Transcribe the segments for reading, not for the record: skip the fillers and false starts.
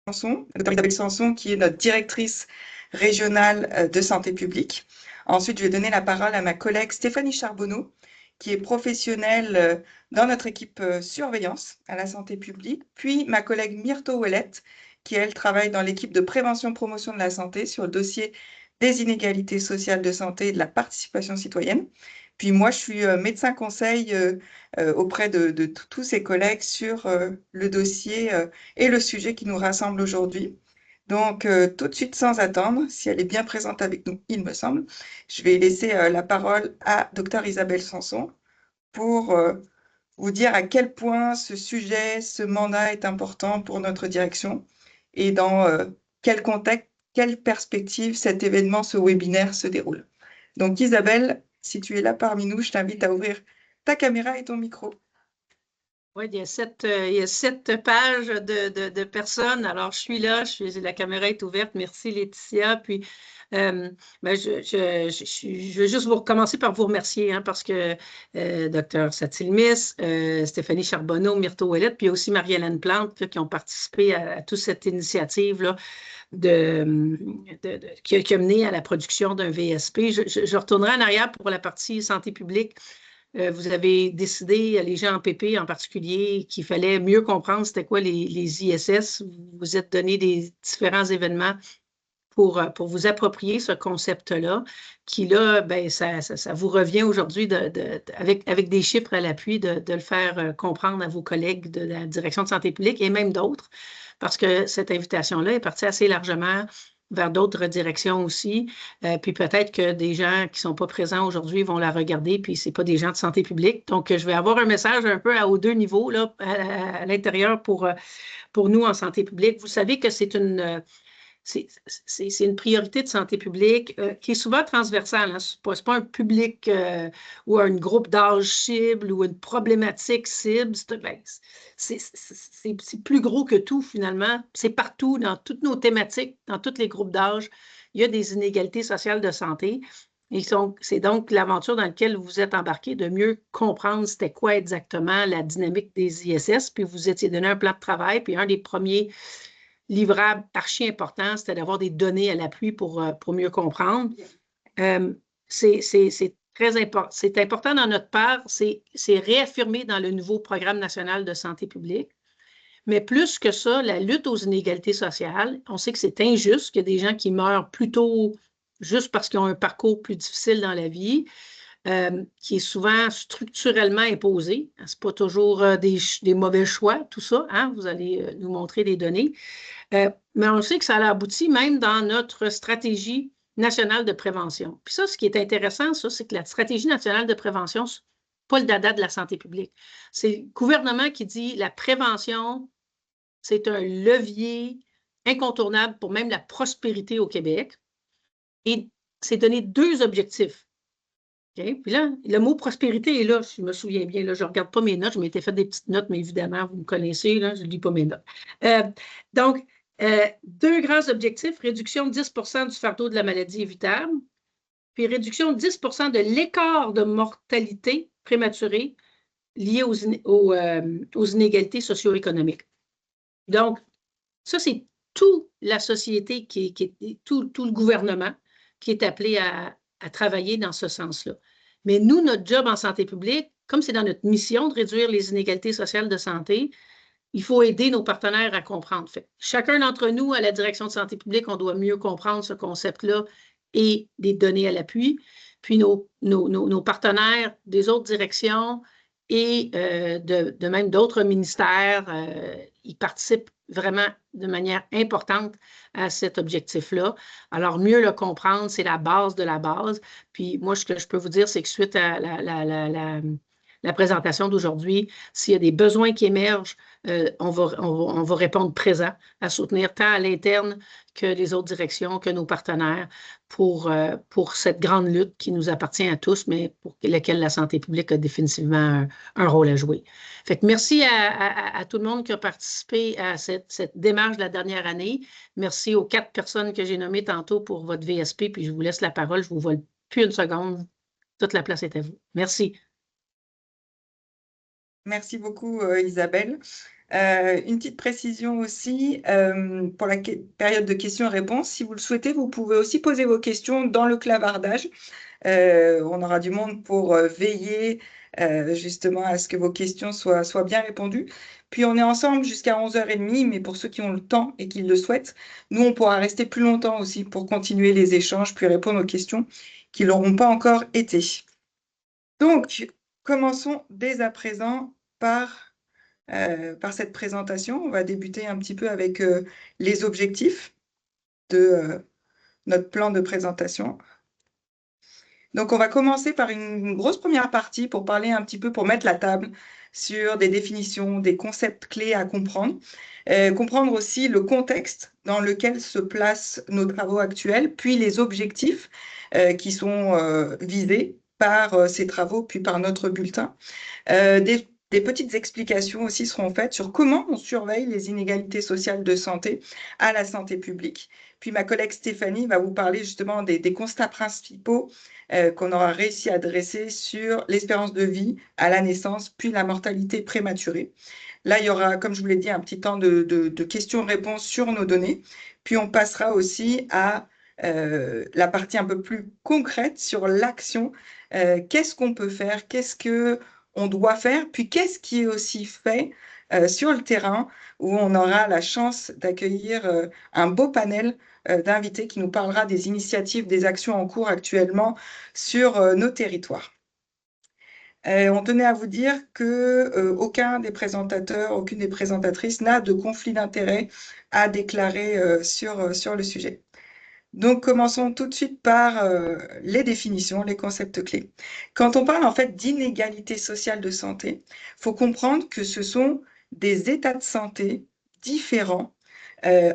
Sanson, Dr Isabelle Sanson, qui est notre directrice régionale de santé publique. Ensuite, je vais donner la parole à ma collègue Stéphanie Charbonneau, qui est professionnelle dans notre équipe surveillance à la santé publique, puis ma collègue Myrto Ouellette, qui, elle, travaille dans l'équipe de prévention-promotion de la santé sur le dossier des inégalités sociales de santé et de la participation citoyenne. Puis moi, je suis médecin conseil auprès de tous ces collègues sur le dossier et le sujet qui nous rassemble aujourd'hui. Donc, tout de suite, sans attendre, si elle est bien présente avec nous, il me semble, je vais laisser la parole à Dr Isabelle Sanson pour vous dire à quel point ce sujet, ce mandat est important pour notre direction et dans quel contexte, quelle perspective cet événement, ce webinaire se déroule. Donc, Isabelle, si tu es là parmi nous, je t'invite à ouvrir ta caméra et ton micro. Oui, il y a 7 pages de personnes. Alors, je suis là, la caméra est ouverte. Merci, Laetitia. Puis, je veux juste commencer par vous remercier, parce que Dr Satil-Miss, Stéphanie Charbonneau, Myrto Ouellette, puis aussi Marie-Hélène Plante là, qui ont participé à toute cette initiative-là qui a mené à la production d'un VSP. Je retournerai en arrière pour la partie santé publique. Vous avez décidé, les gens en PP en particulier, qu'il fallait mieux comprendre c'était quoi les ISS. Vous vous êtes donné des différents événements pour vous approprier ce concept-là, qui là, ben, ça vous revient aujourd'hui avec des chiffres à l'appui de le faire comprendre à vos collègues de la direction de santé publique et même d'autres, parce que cette invitation-là est partie assez largement vers d'autres directions aussi. Puis peut-être que des gens qui ne sont pas présents aujourd'hui vont la regarder, puis ce n'est pas des gens de santé publique. Donc, je vais avoir un message un peu aux deux niveaux là, à l'intérieur pour nous en santé publique. Vous savez que c'est une priorité de santé publique qui est souvent transversale. Ce n'est pas un public ou un groupe d'âge cible ou une problématique cible. C'est plus gros que tout, finalement. C'est partout, dans toutes nos thématiques, dans tous les groupes d'âge. Il y a des inégalités sociales de santé. Et c'est donc l'aventure dans laquelle vous êtes embarqué de mieux comprendre c'était quoi exactement la dynamique des ISS. Puis vous étiez donné un plan de travail. Puis un des premiers livrable archi important, c'était d'avoir des données à l'appui pour mieux comprendre. C'est très important. C'est important dans notre part, c'est réaffirmé dans le nouveau programme national de santé publique. Mais plus que ça, la lutte aux inégalités sociales, on sait que c'est injuste, qu'il y a des gens qui meurent plutôt juste parce qu'ils ont un parcours plus difficile dans la vie, qui est souvent structurellement imposé. Ce n'est pas toujours des mauvais choix, tout ça. Vous allez nous montrer des données. Mais on sait que ça a abouti même dans notre stratégie nationale de prévention. Puis ça, ce qui est intéressant, c'est que la stratégie nationale de prévention, c'est pas le dada de la santé publique. C'est le gouvernement qui dit la prévention, c'est un levier incontournable pour même la prospérité au Québec. Et c'est donné 2 objectifs. Okay? Puis là, le mot prospérité est là, si je me souviens bien. Là, je ne regarde pas mes notes, je m'étais fait des petites notes, mais évidemment, vous me connaissez, là, je ne lis pas mes notes. Donc, 2 grands objectifs, réduction de 10 du fardeau de la maladie évitable, puis réduction de 10 de l'écart de mortalité prématurée lié aux inégalités socio-économiques. Donc, ça, c'est toute la société, tout le gouvernement qui est appelé à travailler dans ce sens-là. Mais nous, notre job en santé publique, comme c'est dans notre mission de réduire les inégalités sociales de santé, il faut aider nos partenaires à comprendre. Fait, chacun d'entre nous, à la direction de santé publique, on doit mieux comprendre ce concept-là et des données à l'appui. Puis nos partenaires des autres directions et de même d'autres ministères, ils participent vraiment de manière importante à cet objectif-là. Alors, mieux le comprendre, c'est la base de la base. Puis moi, ce que je peux vous dire, c'est que suite à la présentation d'aujourd'hui, s'il y a des besoins qui émergent, on va répondre présent à soutenir tant à l'interne que les autres directions, que nos partenaires pour cette grande lutte qui nous appartient à tous, mais pour laquelle la santé publique a définitivement un rôle à jouer. Fait que merci à tout le monde qui a participé à cette démarche de la dernière année. Merci aux 4 personnes que j'ai nommées tantôt pour votre VSP, puis je vous laisse la parole. Je ne vous vole plus une seconde. Toute la place est à vous. Merci. Merci beaucoup, Isabelle. Une petite précision aussi, pour la période de questions-réponses, si vous le souhaitez, vous pouvez aussi poser vos questions dans le clavardage. On aura du monde pour veiller justement à ce que vos questions soient bien répondues. Puis on est ensemble jusqu'à 11h30, mais pour ceux qui ont le temps et qui le souhaitent, nous, on pourra rester plus longtemps aussi pour continuer les échanges, puis répondre aux questions qui n'auront pas encore été. Donc, commençons dès à présent par cette présentation. On va débuter un petit peu avec les objectifs de notre plan de présentation. Donc, on va commencer par une grosse première partie pour parler un petit peu, pour mettre la table sur des définitions, des concepts clés à comprendre. Comprendre aussi le contexte dans lequel se placent nos travaux actuels, puis les objectifs qui sont visés par ces travaux, puis par notre bulletin. Des petites explications aussi seront faites sur comment on surveille les inégalités sociales de santé à la santé publique. Puis ma collègue Stéphanie va vous parler justement des constats principaux qu'on aura réussi à dresser sur l'espérance de vie à la naissance, puis la mortalité prématurée. Là, il y aura, comme je vous l'ai dit, un petit temps de questions-réponses sur nos données. Puis on passera aussi à la partie un peu plus concrète sur l'action. Qu'est-ce qu'on peut faire? Qu'est-ce que on doit faire? Puis qu'est-ce qui est aussi fait sur le terrain où on aura la chance d'accueillir un beau panel d'invités qui nous parlera des initiatives, des actions en cours actuellement sur nos territoires. On tenait à vous dire que aucun des présentateurs, aucune des présentatrices n'a de conflit d'intérêt à déclarer sur le sujet. Donc, commençons tout de suite par les définitions, les concepts clés. Quand on parle en fait d'inégalité sociale de santé, il faut comprendre que ce sont des états de santé différents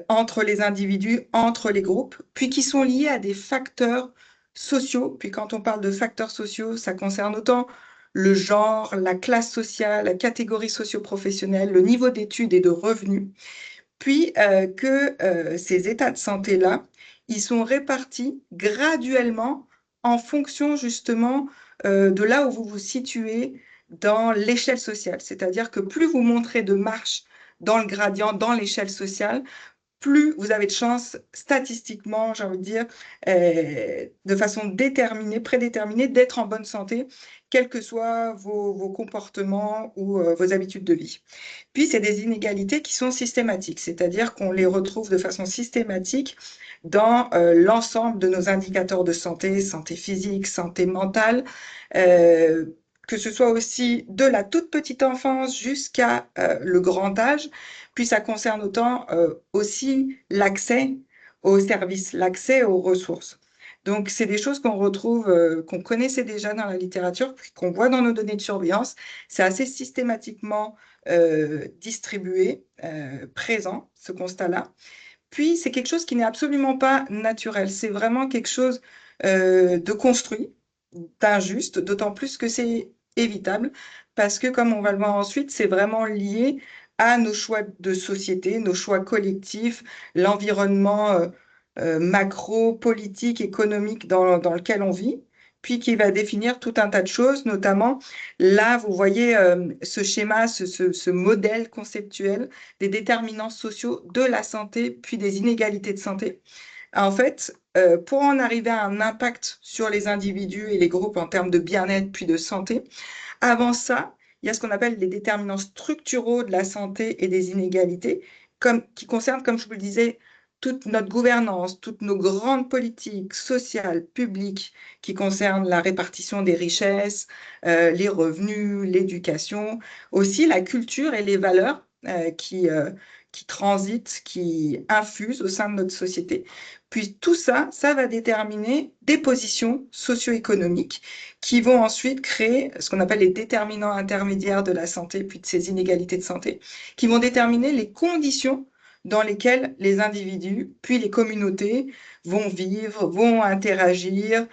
entre les individus, entre les groupes, puis qui sont liés à des facteurs sociaux. Puis quand on parle de facteurs sociaux, ça concerne autant le genre, la classe sociale, la catégorie socio-professionnelle, le niveau d'études et de revenus, puis que ces états de santé-là, ils sont répartis graduellement en fonction justement de là où vous vous situez dans l'échelle sociale. C'est-à-dire que plus vous montrez de marche dans le gradient, dans l'échelle sociale, plus vous avez de chances, statistiquement, j'ai envie de dire, de façon déterminée, prédéterminée, d'être en bonne santé, quels que soient vos comportements ou vos habitudes de vie. Puis, c'est des inégalités qui sont systématiques, c'est-à-dire qu'on les retrouve de façon systématique dans l'ensemble de nos indicateurs de santé, santé physique, santé mentale, que ce soit aussi de la toute petite enfance jusqu'à le grand âge, puis ça concerne autant aussi l'accès aux services, l'accès aux ressources. Donc, c'est des choses qu'on retrouve, qu'on connaissait déjà dans la littérature, puis qu'on voit dans nos données de surveillance. C'est assez systématiquement distribué, présent, ce constat-là. Puis, c'est quelque chose qui n'est absolument pas naturel. C'est vraiment quelque chose de construit, d'injuste, d'autant plus que c'est évitable, parce que, comme on va le voir ensuite, c'est vraiment lié à nos choix de société, nos choix collectifs, l'environnement macro, politique, économique dans lequel on vit, puis qui va définir tout un tas de choses, notamment là, vous voyez ce schéma, ce modèle conceptuel des déterminants sociaux de la santé, puis des inégalités de santé. En fait, pour en arriver à un impact sur les individus et les groupes en termes de bien-être puis de santé, avant ça, il y a ce qu'on appelle les déterminants structuraux de la santé et des inégalités, qui concernent, comme je vous le disais, toute notre gouvernance, toutes nos grandes politiques sociales, publiques, qui concernent la répartition des richesses, les revenus, l'éducation, aussi la culture et les valeurs qui transitent, qui infusent au sein de notre société. Puis tout ça, ça va déterminer des positions socio-économiques qui vont ensuite créer ce qu'on appelle les déterminants intermédiaires de la santé, puis de ces inégalités de santé, qui vont déterminer les conditions dans lesquelles les individus, puis les communautés vont vivre, vont interagir.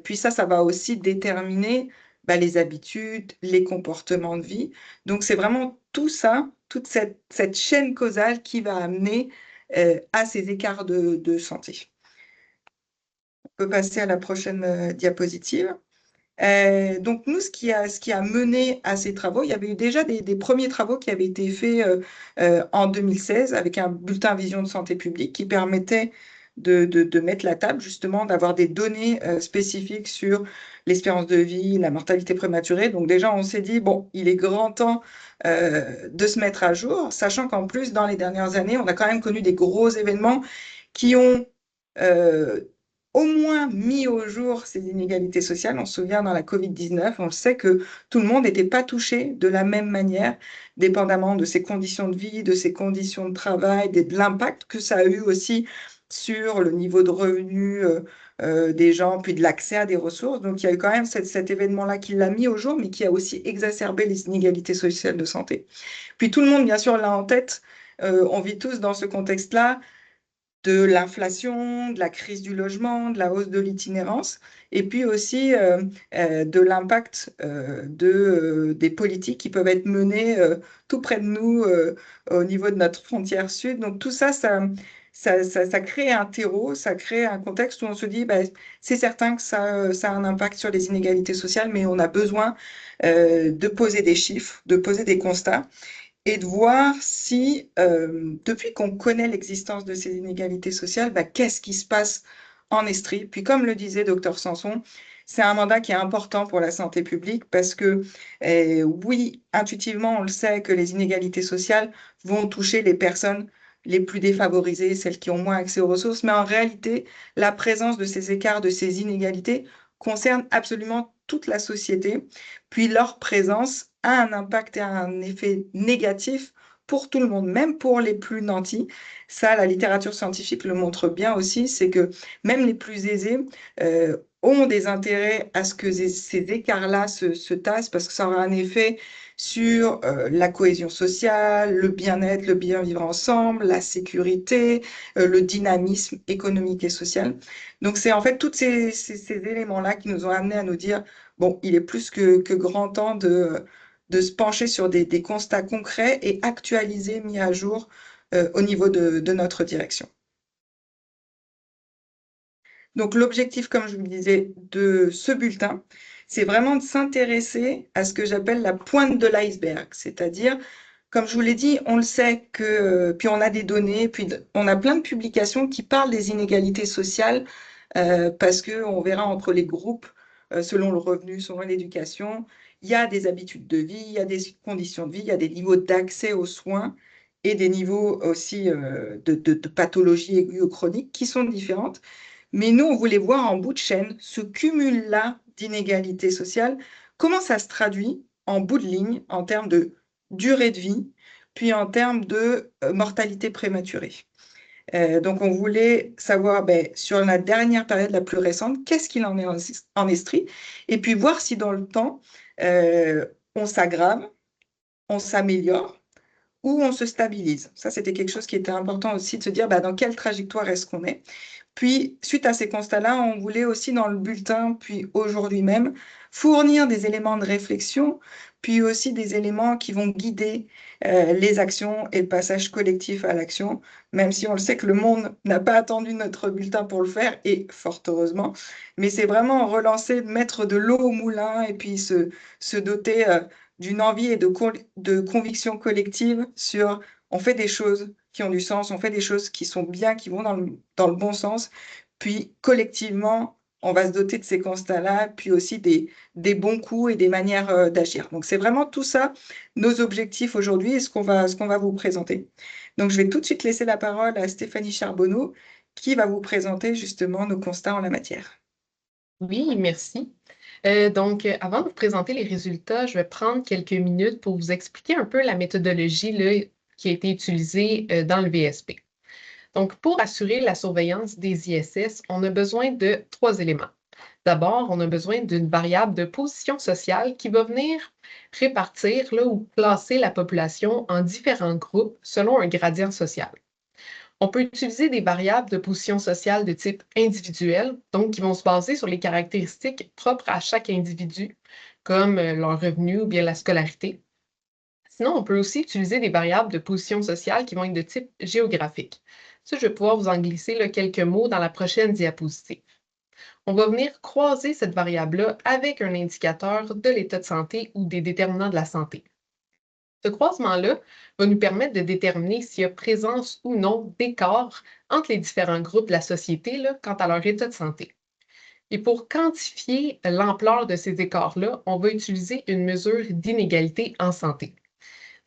Puis ça va aussi déterminer les habitudes, les comportements de vie. Donc c'est vraiment tout ça, toute cette chaîne causale qui va amener à ces écarts de santé. On peut passer à la prochaine diapositive. Donc nous, ce qui a mené à ces travaux, il y avait eu déjà des premiers travaux qui avaient été faits en 2016 avec un bulletin Vision de santé publique qui permettait de mettre la table, justement, d'avoir des données spécifiques sur l'espérance de vie, la mortalité prématurée. Donc déjà, on s'est dit, bon, il est grand temps de se mettre à jour, sachant qu'en plus, dans les dernières années, on a quand même connu des gros événements qui ont euh, au moins mis au jour ces inégalités sociales. On se souvient dans la Covid-19, on sait que tout le monde n'était pas touché de la même manière, dépendamment de ses conditions de vie, de ses conditions de travail, de l'impact que ça a eu aussi sur le niveau de revenu des gens, puis de l'accès à des ressources. Donc il y a eu quand même cet événement-là qui l'a mis au jour, mais qui a aussi exacerbé les inégalités sociales de santé. Puis tout le monde, bien sûr, l'a en tête. On vit tous dans ce contexte-là de l'inflation, de la crise du logement, de la hausse de l'itinérance, et puis aussi de l'impact des politiques qui peuvent être menées tout près de nous au niveau de notre frontière sud. Donc tout ça, ça crée un terreau, ça crée un contexte où on se dit, bah, c'est certain que ça a un impact sur les inégalités sociales, mais on a besoin de poser des chiffres, de poser des constats et de voir si, depuis qu'on connaît l'existence de ces inégalités sociales, bah, qu'est-ce qui se passe en Estrie. Puis comme le disait docteur Sanson, c'est un mandat qui est important pour la santé publique parce que, oui, intuitivement, on le sait que les inégalités sociales vont toucher les personnes les plus défavorisées, celles qui ont moins accès aux ressources, mais en réalité, la présence de ces écarts, de ces inégalités concerne absolument toute la société, puis leur présence a un impact et un effet négatif pour tout le monde, même pour les plus nantis. Ça, la littérature scientifique le montre bien aussi, c'est que même les plus aisés ont des intérêts à ce que ces écarts-là se tassent parce que ça aura un effet sur la cohésion sociale, le bien-être, le bien vivre ensemble, la sécurité, le dynamisme économique et social. Donc c'est en fait tous ces éléments-là qui nous ont amenés à nous dire, bon, il est plus que grand temps de se pencher sur des constats concrets et actualisés, mis à jour au niveau de notre direction. Donc l'objectif, comme je vous le disais, de ce bulletin, c'est vraiment de s'intéresser à ce que j'appelle la pointe de l'iceberg, c'est-à-dire, comme je vous l'ai dit, on le sait que, puis on a des données, puis on a plein de publications qui parlent des inégalités sociales, parce que on verra entre les groupes, selon le revenu, selon l'éducation, il y a des habitudes de vie, il y a des conditions de vie, il y a des niveaux d'accès aux soins et des niveaux aussi de pathologies aiguës ou chroniques qui sont différentes. Mais nous, on voulait voir en bout de chaîne ce cumul-là d'inégalités sociales, comment ça se traduit en bout de ligne en termes de durée de vie, puis en termes de mortalité prématurée. Donc, on voulait savoir ben, sur la dernière période la plus récente, qu'est-ce qu'il en est en Estrie, et puis voir si dans le temps, euh, on s'aggrave, on s'améliore ou on se stabilise. Ça, c'était quelque chose qui était important aussi de se dire ben, dans quelle trajectoire est-ce qu'on est. Puis, suite à ces constats-là, on voulait aussi dans le bulletin, puis aujourd'hui même, fournir des éléments de réflexion, puis aussi des éléments qui vont guider les actions et le passage collectif à l'action, même si on le sait que le monde n'a pas attendu notre bulletin pour le faire, et fort heureusement. Mais c'est vraiment relancer, mettre de l'eau au moulin et puis se doter d'une envie et de conviction collective sur on fait des choses qui ont du sens, on fait des choses qui sont bien, qui vont dans le bon sens, puis collectivement, on va se doter de ces constats-là, puis aussi des bons coups et des manières d'agir. Donc c'est vraiment tout ça, nos objectifs aujourd'hui et ce qu'on va vous présenter. Donc je vais tout de suite laisser la parole à Stéphanie Charbonneau, qui va vous présenter justement nos constats en la matière. Oui, merci. Avant de vous présenter les résultats, je vais prendre quelques minutes pour vous expliquer un peu la méthodologie là, qui a été utilisée dans le VSP. Donc, pour assurer la surveillance des ISS, on a besoin de trois éléments. D'abord, on a besoin d'une variable de position sociale qui va venir répartir là, ou classer la population en différents groupes selon un gradient social. On peut utiliser des variables de position sociale de type individuel, donc qui vont se baser sur les caractéristiques propres à chaque individu, comme leur revenu ou bien la scolarité. Sinon, on peut aussi utiliser des variables de position sociale qui vont être de type géographique. Ça, je vais pouvoir vous en glisser là, quelques mots dans la prochaine diapositive. On va venir croiser cette variable-là avec un indicateur de l'état de santé ou des déterminants de la santé. Ce croisement-là va nous permettre de déterminer s'il y a présence ou non d'écart entre les différents groupes de la société là, quant à leur état de santé. Et pour quantifier l'ampleur de ces écarts-là, on va utiliser une mesure d'inégalité en santé.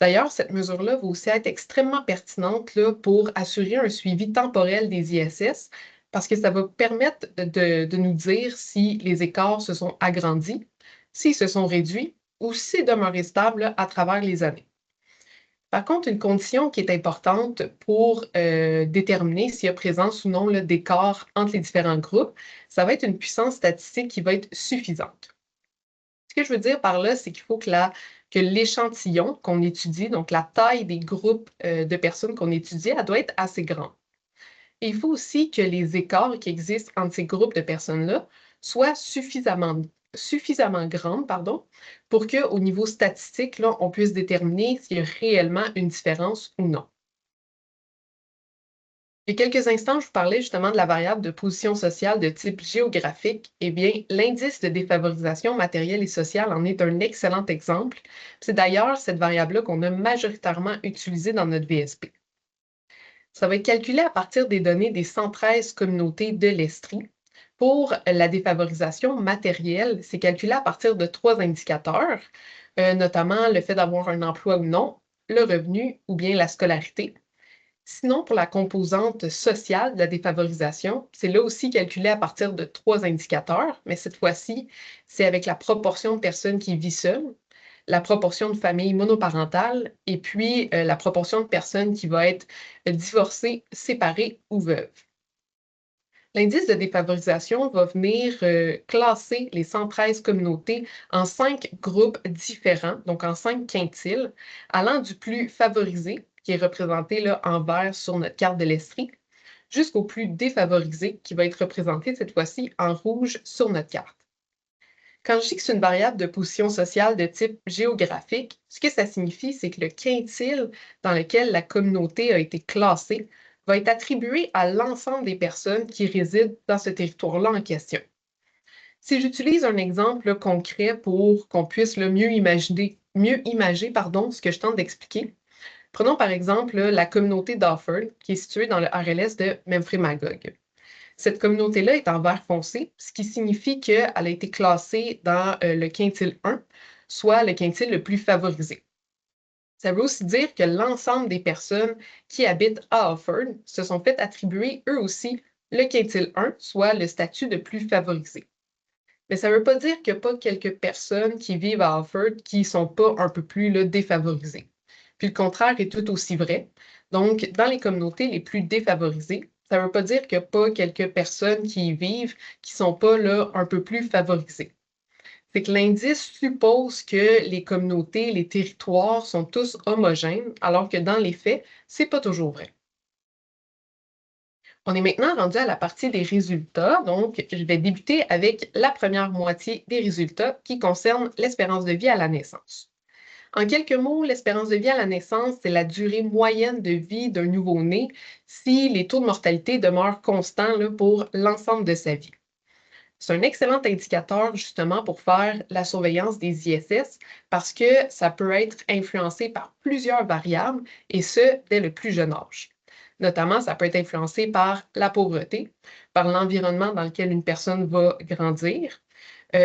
D'ailleurs, cette mesure-là va aussi être extrêmement pertinente là, pour assurer un suivi temporel des ISS parce que ça va permettre de nous dire si les écarts se sont agrandis, s'ils se sont réduits ou s'ils demeurent stables là, à travers les années. Par contre, une condition qui est importante pour déterminer s'il y a présence ou non d'écart entre les différents groupes, ça va être une puissance statistique qui va être suffisante. Ce que je veux dire par là, c'est qu'il faut que l'échantillon qu'on étudie, donc la taille des groupes de personnes qu'on étudie, elle doit être assez grande. Et il faut aussi que les écarts qui existent entre ces groupes de personnes-là soient suffisamment grands, pardon, pour qu'au niveau statistique, là, on puisse déterminer s'il y a réellement une différence ou non. Il y a quelques instants, je vous parlais justement de la variable de position sociale de type géographique. Eh bien, l'indice de défavorisation matérielle et sociale en est un excellent exemple. C'est d'ailleurs cette variable-là qu'on a majoritairement utilisée dans notre VSP. Ça va être calculé à partir des données des 113 communautés de l'Estrie. Pour la défavorisation matérielle, c'est calculé à partir de 3 indicateurs, notamment le fait d'avoir un emploi ou non, le revenu ou bien la scolarité. Sinon, pour la composante sociale de la défavorisation, c'est là aussi calculé à partir de 3 indicateurs, mais cette fois-ci, c'est avec la proportion de personnes qui vivent seules, la proportion de familles monoparentales et puis la proportion de personnes qui vont être divorcées, séparées ou veuves. L'indice de défavorisation va venir classer les 113 communautés en 5 groupes différents, donc en 5 quintiles, allant du plus favorisé, qui est représenté là, en vert sur notre carte de l'Estrie, jusqu'au plus défavorisé, qui va être représenté cette fois-ci en rouge sur notre carte. Quand je dis que c'est une variable de position sociale de type géographique, ce que ça signifie, c'est que le quintile dans lequel la communauté a été classée va être attribué à l'ensemble des personnes qui résident dans ce territoire-là en question. Si j'utilise un exemple là, concret pour qu'on puisse là, mieux imager ce que je tente d'expliquer, prenons par exemple là, la communauté d'Offord, qui est située dans le RLS de Memphremagog. Cette communauté-là est en vert foncé, ce qui signifie qu'elle a été classée dans le quintile 1, soit le quintile le plus favorisé. Ça veut aussi dire que l'ensemble des personnes qui habitent à Offord se sont fait attribuer eux aussi le quintile 1, soit le statut de plus favorisé. Mais ça ne veut pas dire qu'il n'y a pas quelques personnes qui vivent à Offord qui ne sont pas un peu plus défavorisées. Puis le contraire est tout aussi vrai. Donc, dans les communautés les plus défavorisées, ça ne veut pas dire qu'il n'y a pas quelques personnes qui y vivent qui ne sont pas là un peu plus favorisées. C'est que l'indice suppose que les communautés, les territoires sont tous homogènes, alors que dans les faits, ce n'est pas toujours vrai. On est maintenant rendu à la partie des résultats, donc je vais débuter avec la première moitié des résultats qui concerne l'espérance de vie à la naissance. En quelques mots, l'espérance de vie à la naissance, c'est la durée moyenne de vie d'un nouveau-né si les taux de mortalité demeurent constants là, pour l'ensemble de sa vie. C'est un excellent indicateur justement pour faire la surveillance des ISS parce que ça peut être influencé par plusieurs variables et ce, dès le plus jeune âge. Notamment, ça peut être influencé par la pauvreté, par l'environnement dans lequel une personne va grandir.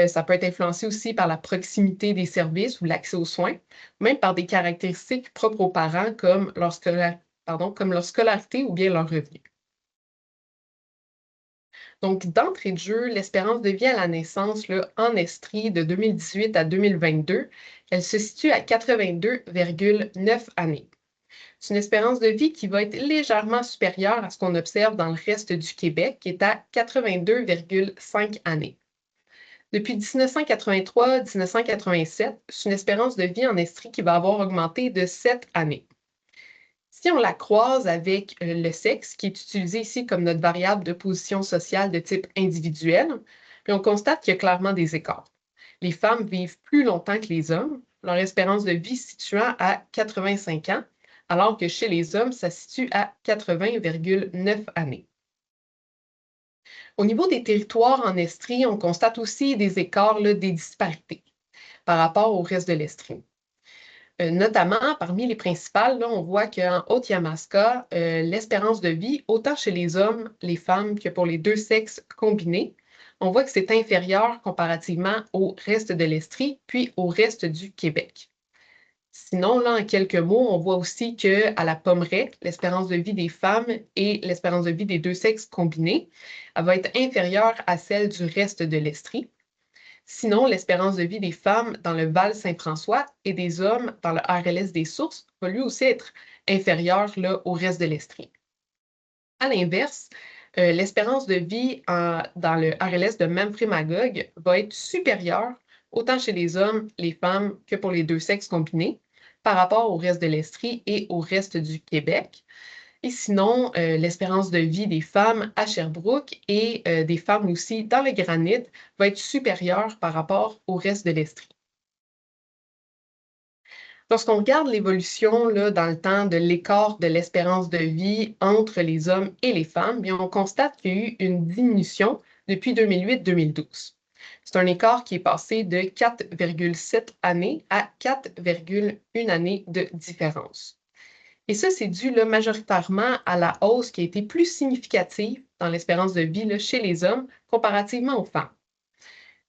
Ça peut être influencé aussi par la proximité des services ou l'accès aux soins, même par des caractéristiques propres aux parents comme comme leur scolarité ou bien leur revenu. Donc, d'entrée de jeu, l'espérance de vie à la naissance là, en Estrie de 2018 à 2022, elle se situe à 82,9 années. C'est une espérance de vie qui va être légèrement supérieure à ce qu'on observe dans le reste du Québec, qui est à 82,5 années. Depuis 1983-1987, c'est une espérance de vie en Estrie qui va avoir augmenté de 7 années. Si on la croise avec le sexe, qui est utilisé ici comme notre variable de position sociale de type individuel, puis on constate qu'il y a clairement des écarts. Les femmes vivent plus longtemps que les hommes, leur espérance de vie se situant à 85 ans, alors que chez les hommes, ça se situe à 80,9 années. Au niveau des territoires en Estrie, on constate aussi des écarts, là, des disparités par rapport au reste de l'Estrie. Notamment, parmi les principales, là, on voit qu'en Haute-Yamaska, l'espérance de vie, autant chez les hommes, les femmes, que pour les deux sexes combinés, on voit que c'est inférieur comparativement au reste de l'Estrie, puis au reste du Québec. Sinon, là, en quelques mots, on voit aussi qu'à la Pommeraie, l'espérance de vie des femmes et l'espérance de vie des deux sexes combinés, elle va être inférieure à celle du reste de l'Estrie. Sinon, l'espérance de vie des femmes dans le Val-Saint-François et des hommes dans le RLS des Sources va lui aussi être inférieure là, au reste de l'Estrie. À l'inverse, l'espérance de vie dans le RLS de Memphremagog va être supérieure autant chez les hommes, les femmes que pour les deux sexes combinés par rapport au reste de l'Estrie et au reste du Québec. Et sinon, l'espérance de vie des femmes à Sherbrooke et des femmes aussi dans le Granit va être supérieure par rapport au reste de l'Estrie. Lorsqu'on regarde l'évolution là, dans le temps de l'écart de l'espérance de vie entre les hommes et les femmes, bien, on constate qu'il y a eu une diminution depuis 2008-2012. C'est un écart qui est passé de 4,7 années à 4,1 années de différence. Et ça, c'est dû là, majoritairement à la hausse qui a été plus significative dans l'espérance de vie là, chez les hommes comparativement aux femmes.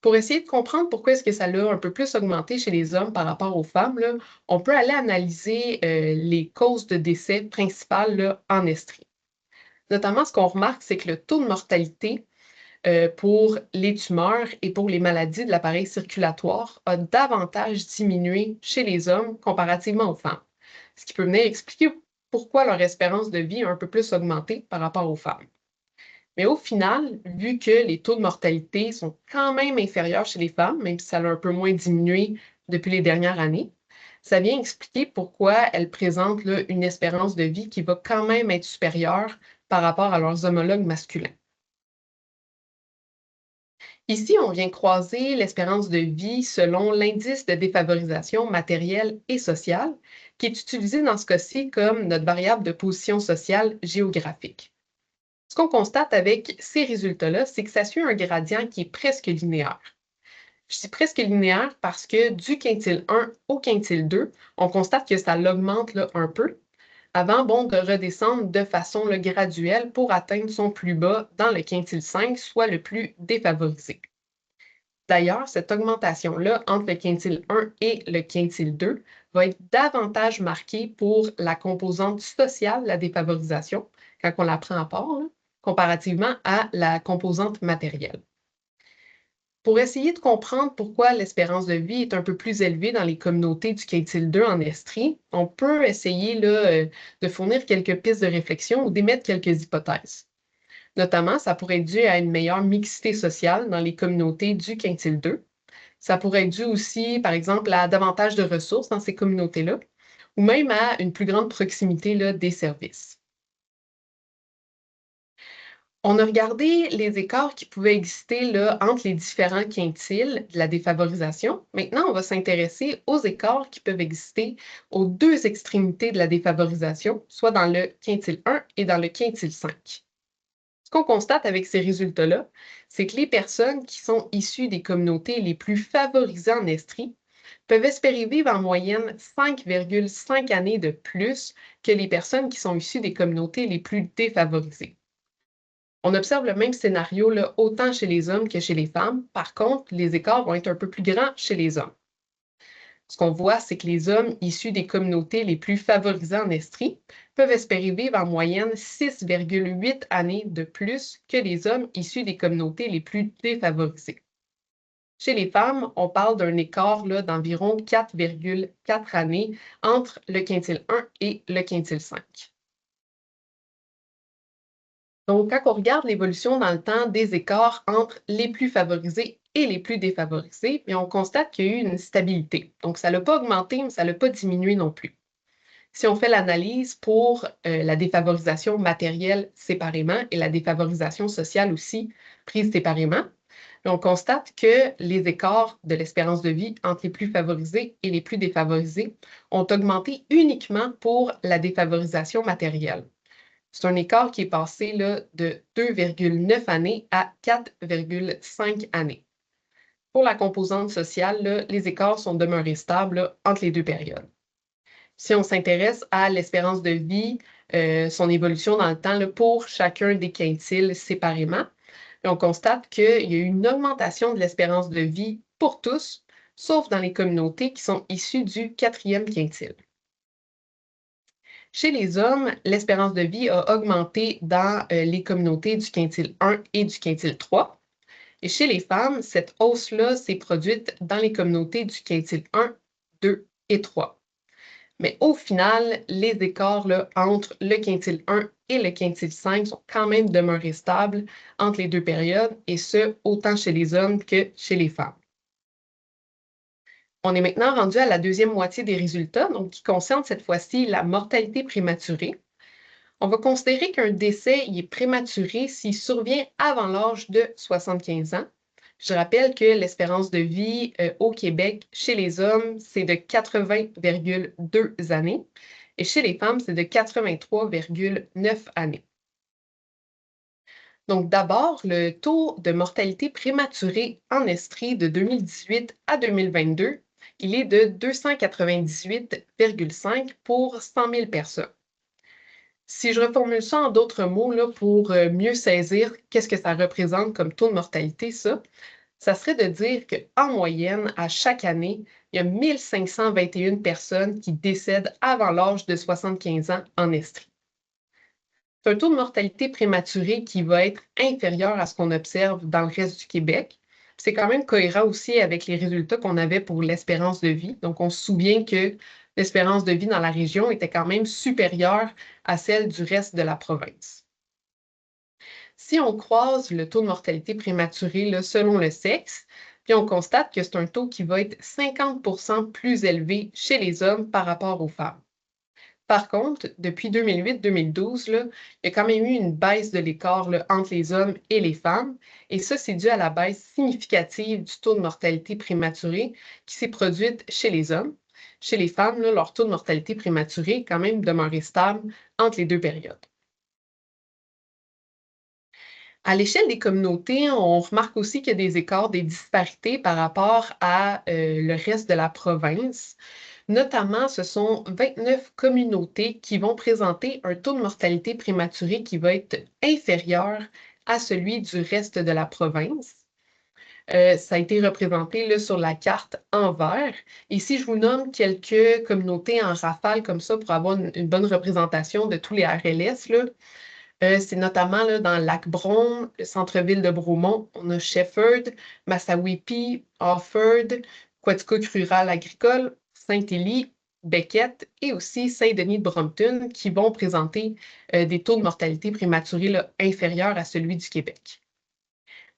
Pour essayer de comprendre pourquoi est-ce que ça l'a un peu plus augmenté chez les hommes par rapport aux femmes, là, on peut aller analyser les causes de décès principales là, en Estrie. Notamment, ce qu'on remarque, c'est que le taux de mortalité pour les tumeurs et pour les maladies de l'appareil circulatoire a davantage diminué chez les hommes comparativement aux femmes. Ce qui peut venir expliquer pourquoi leur espérance de vie a un peu plus augmenté par rapport aux femmes. Mais au final, vu que les taux de mortalité sont quand même inférieurs chez les femmes, même si ça a un peu moins diminué depuis les dernières années, ça vient expliquer pourquoi elles présentent là, une espérance de vie qui va quand même être supérieure par rapport à leurs homologues masculins. Ici, on vient croiser l'espérance de vie selon l'indice de défavorisation matérielle et sociale, qui est utilisé dans ce cas-ci comme notre variable de position sociale géographique. Ce qu'on constate avec ces résultats-là, c'est que ça suit un gradient qui est presque linéaire. Je dis presque linéaire parce que du quintile 1 au quintile 2, on constate que ça l'augmente un peu, avant de redescendre de façon graduelle pour atteindre son plus bas dans le quintile 5, soit le plus défavorisé. D'ailleurs, cette augmentation-là entre le quintile 1 et le quintile 2 va être davantage marquée pour la composante sociale de la défavorisation, quand on la prend à part, là, comparativement à la composante matérielle. Pour essayer de comprendre pourquoi l'espérance de vie est un peu plus élevée dans les communautés du quintile 2 en Estrie, on peut essayer là, de fournir quelques pistes de réflexion ou d'émettre quelques hypothèses. Notamment, ça pourrait être dû à une meilleure mixité sociale dans les communautés du quintile 2. Ça pourrait être dû aussi, par exemple, à davantage de ressources dans ces communautés-là, ou même à une plus grande proximité là, des services. On a regardé les écarts qui pouvaient exister là, entre les différents quintiles de la défavorisation. Maintenant, on va s'intéresser aux écarts qui peuvent exister aux deux extrémités de la défavorisation, soit dans le quintile 1 et dans le quintile 5. Ce qu'on constate avec ces résultats-là, c'est que les personnes qui sont issues des communautés les plus favorisées en Estrie peuvent espérer vivre en moyenne 5,5 années de plus que les personnes qui sont issues des communautés les plus défavorisées. On observe le même scénario là, autant chez les hommes que chez les femmes. Par contre, les écarts vont être un peu plus grands chez les hommes. Ce qu'on voit, c'est que les hommes issus des communautés les plus favorisées en Estrie peuvent espérer vivre en moyenne 6,8 années de plus que les hommes issus des communautés les plus défavorisées. Chez les femmes, on parle d'un écart d'environ 4,4 années entre le quintile 1 et le quintile 5. Donc, quand on regarde l'évolution dans le temps des écarts entre les plus favorisés et les plus défavorisés, bien, on constate qu'il y a eu une stabilité. Donc, ça n'a pas augmenté, mais ça n'a pas diminué non plus. Si on fait l'analyse pour la défavorisation matérielle séparément et la défavorisation sociale aussi prise séparément, on constate que les écarts de l'espérance de vie entre les plus favorisés et les plus défavorisés ont augmenté uniquement pour la défavorisation matérielle. C'est un écart qui est passé là, de 2,9 années à 4,5 années. Pour la composante sociale, là, les écarts sont demeurés stables là, entre les deux périodes. Si on s'intéresse à l'espérance de vie, son évolution dans le temps là, pour chacun des quintiles séparément, on constate qu'il y a eu une augmentation de l'espérance de vie pour tous, sauf dans les communautés qui sont issues du 4e quintile. Chez les hommes, l'espérance de vie a augmenté dans les communautés du quintile 1 et du quintile 3. Et chez les femmes, cette hausse-là s'est produite dans les communautés du quintile 1, 2 et 3. Mais au final, les écarts là, entre le quintile 1 et le quintile 5 sont quand même demeurés stables entre les deux périodes, et ce, autant chez les hommes que chez les femmes. On est maintenant rendu à la deuxième moitié des résultats, donc qui concerne cette fois-ci la mortalité prématurée. On va considérer qu'un décès est prématuré s'il survient avant l'âge de 75 ans. Je rappelle que l'espérance de vie au Québec chez les hommes, c'est de 80,2 années et chez les femmes, c'est de 83,9 années. Donc d'abord, le taux de mortalité prématurée en Estrie de 2018 à 2022, il est de 298,5 pour 100 000 personnes. Si je reformule ça en d'autres mots là, pour mieux saisir qu'est-ce que ça représente comme taux de mortalité, ça serait de dire qu'en moyenne, à chaque année, il y a 1521 personnes qui décèdent avant l'âge de 75 ans en Estrie. C'est un taux de mortalité prématurée qui va être inférieur à ce qu'on observe dans le reste du Québec. C'est quand même cohérent aussi avec les résultats qu'on avait pour l'espérance de vie. Donc, on se souvient que l'espérance de vie dans la région était quand même supérieure à celle du reste de la province. Si on croise le taux de mortalité prématurée là, selon le sexe, puis on constate que c'est un taux qui va être 50% plus élevé chez les hommes par rapport aux femmes. Par contre, depuis 2008-2012, il y a quand même eu une baisse de l'écart entre les hommes et les femmes, et ça, c'est dû à la baisse significative du taux de mortalité prématurée qui s'est produite chez les hommes. Chez les femmes, là, leur taux de mortalité prématurée est quand même demeuré stable entre les deux périodes. À l'échelle des communautés, on remarque aussi qu'il y a des écarts, des disparités par rapport à le reste de la province. Notamment, ce sont 29 communautés qui vont présenter un taux de mortalité prématurée qui va être inférieur à celui du reste de la province. Ça a été représenté là, sur la carte en vert. Ici, je vous nomme quelques communautés en rafale comme ça pour avoir une bonne représentation de tous les RLS. C'est notamment là, dans Lac-Brome, le centre-ville de Bromont, on a Shefford, Massawippi, Offord, Quaticook rural agricole, Saint-Élie, Beckett et aussi Saint-Denis-de-Brompton qui vont présenter des taux de mortalité prématurée là, inférieurs à celui du Québec.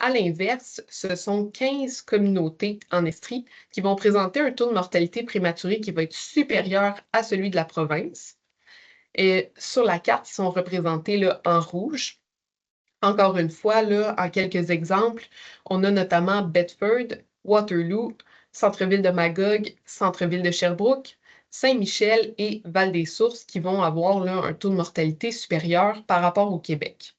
À l'inverse, ce sont 15 communautés en Estrie qui vont présenter un taux de mortalité prématurée qui va être supérieur à celui de la province. Et sur la carte, ils sont représentés là, en rouge. Encore une fois, là, en quelques exemples, on a notamment Bedford, Waterloo, centre-ville de Magog, centre-ville de Sherbrooke, Saint-Michel et Val-des-Sources qui vont avoir là, un taux de mortalité supérieur par rapport au Québec.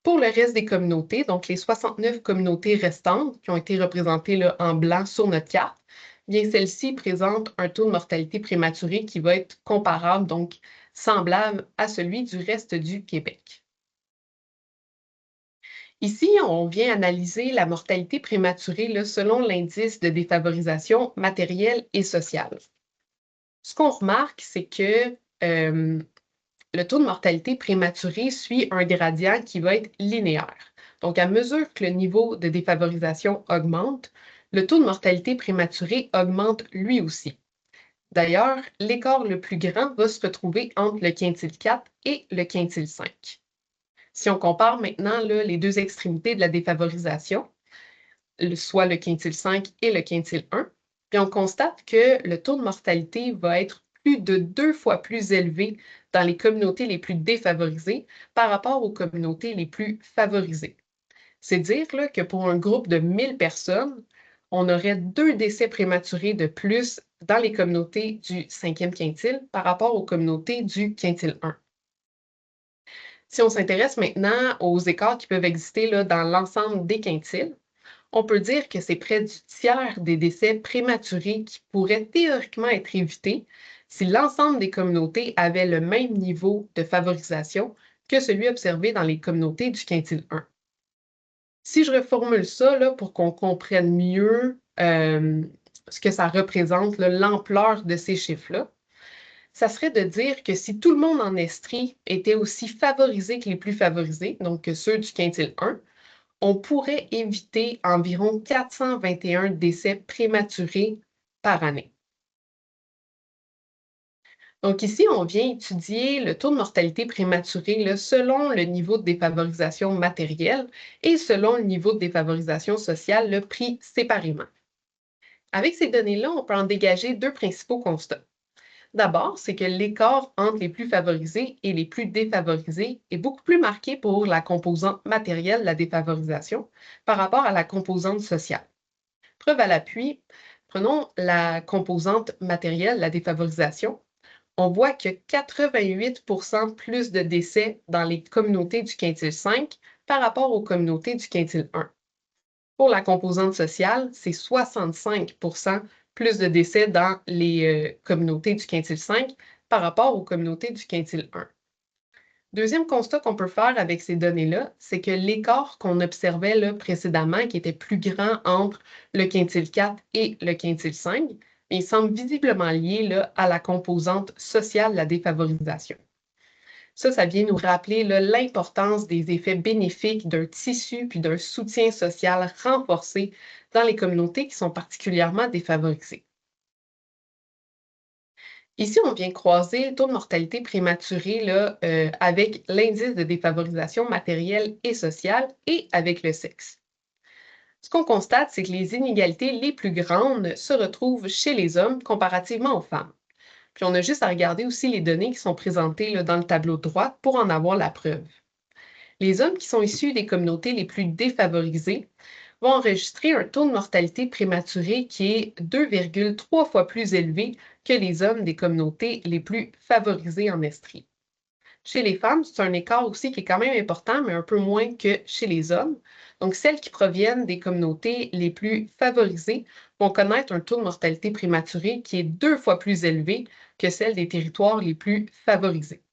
Pour le reste des communautés, donc les 69 communautés restantes qui ont été représentées là, en blanc sur notre carte, bien celles-ci présentent un taux de mortalité prématurée qui va être comparable, donc semblable à celui du reste du Québec. Ici, on vient analyser la mortalité prématurée là, selon l'indice de défavorisation matérielle et sociale. Ce qu'on remarque, c'est que le taux de mortalité prématurée suit un gradient qui va être linéaire. Donc, à mesure que le niveau de défavorisation augmente, le taux de mortalité prématurée augmente lui aussi. D'ailleurs, l'écart le plus grand va se retrouver entre le quintile 4 et le quintile 5. Si on compare maintenant là, les deux extrémités de la défavorisation, soit le quintile 5 et le quintile 1, puis on constate que le taux de mortalité va être plus de 2 fois plus élevé dans les communautés les plus défavorisées par rapport aux communautés les plus favorisées. C'est dire là, que pour un groupe de 1000 personnes, on aurait 2 décès prématurés de plus dans les communautés du 5e quintile par rapport aux communautés du quintile 1. Si on s'intéresse maintenant aux écarts qui peuvent exister là, dans l'ensemble des quintiles, on peut dire que c'est près du tiers des décès prématurés qui pourraient théoriquement être évités si l'ensemble des communautés avaient le même niveau de favorisation que celui observé dans les communautés du quintile 1. Si je reformule ça là, pour qu'on comprenne mieux ce que ça représente, l'ampleur de ces chiffres-là, ça serait de dire que si tout le monde en Estrie était aussi favorisé que les plus favorisés, donc que ceux du quintile 1, on pourrait éviter environ 421 décès prématurés par année. Donc ici, on vient étudier le taux de mortalité prématurée là, selon le niveau de défavorisation matérielle et selon le niveau de défavorisation sociale, le pris séparément. Avec ces données-là, on peut en dégager deux principaux constats. D'abord, c'est que l'écart entre les plus favorisés et les plus défavorisés est beaucoup plus marqué pour la composante matérielle de la défavorisation par rapport à la composante sociale. Preuve à l'appui, prenons la composante matérielle de la défavorisation. On voit que 88% plus de décès dans les communautés du quintile 5 par rapport aux communautés du quintile 1. Pour la composante sociale, c'est 65% plus de décès dans les communautés du quintile 5 par rapport aux communautés du quintile 1. Deuxième constat qu'on peut faire avec ces données-là, c'est que l'écart qu'on observait là, précédemment, qui était plus grand entre le quintile 4 et le quintile 5, il semble visiblement lié là, à la composante sociale de la défavorisation. Ça vient nous rappeler l'importance des effets bénéfiques d'un tissu puis d'un soutien social renforcé dans les communautés qui sont particulièrement défavorisées. Ici, on vient croiser le taux de mortalité prématurée là, avec l'indice de défavorisation matérielle et sociale et avec le sexe. Ce qu'on constate, c'est que les inégalités les plus grandes se retrouvent chez les hommes comparativement aux femmes. Puis on a juste à regarder aussi les données qui sont présentées là, dans le tableau de droite pour en avoir la preuve. Les hommes qui sont issus des communautés les plus défavorisées vont enregistrer un taux de mortalité prématurée qui est 2,3 fois plus élevé que les hommes des communautés les plus favorisées en Estrie. Chez les femmes, c'est un écart aussi qui est quand même important, mais un peu moins que chez les hommes. Donc, celles qui proviennent des communautés les plus favorisées vont connaître un taux de mortalité prématurée qui est 2 fois plus élevé que celle des territoires les plus favorisés.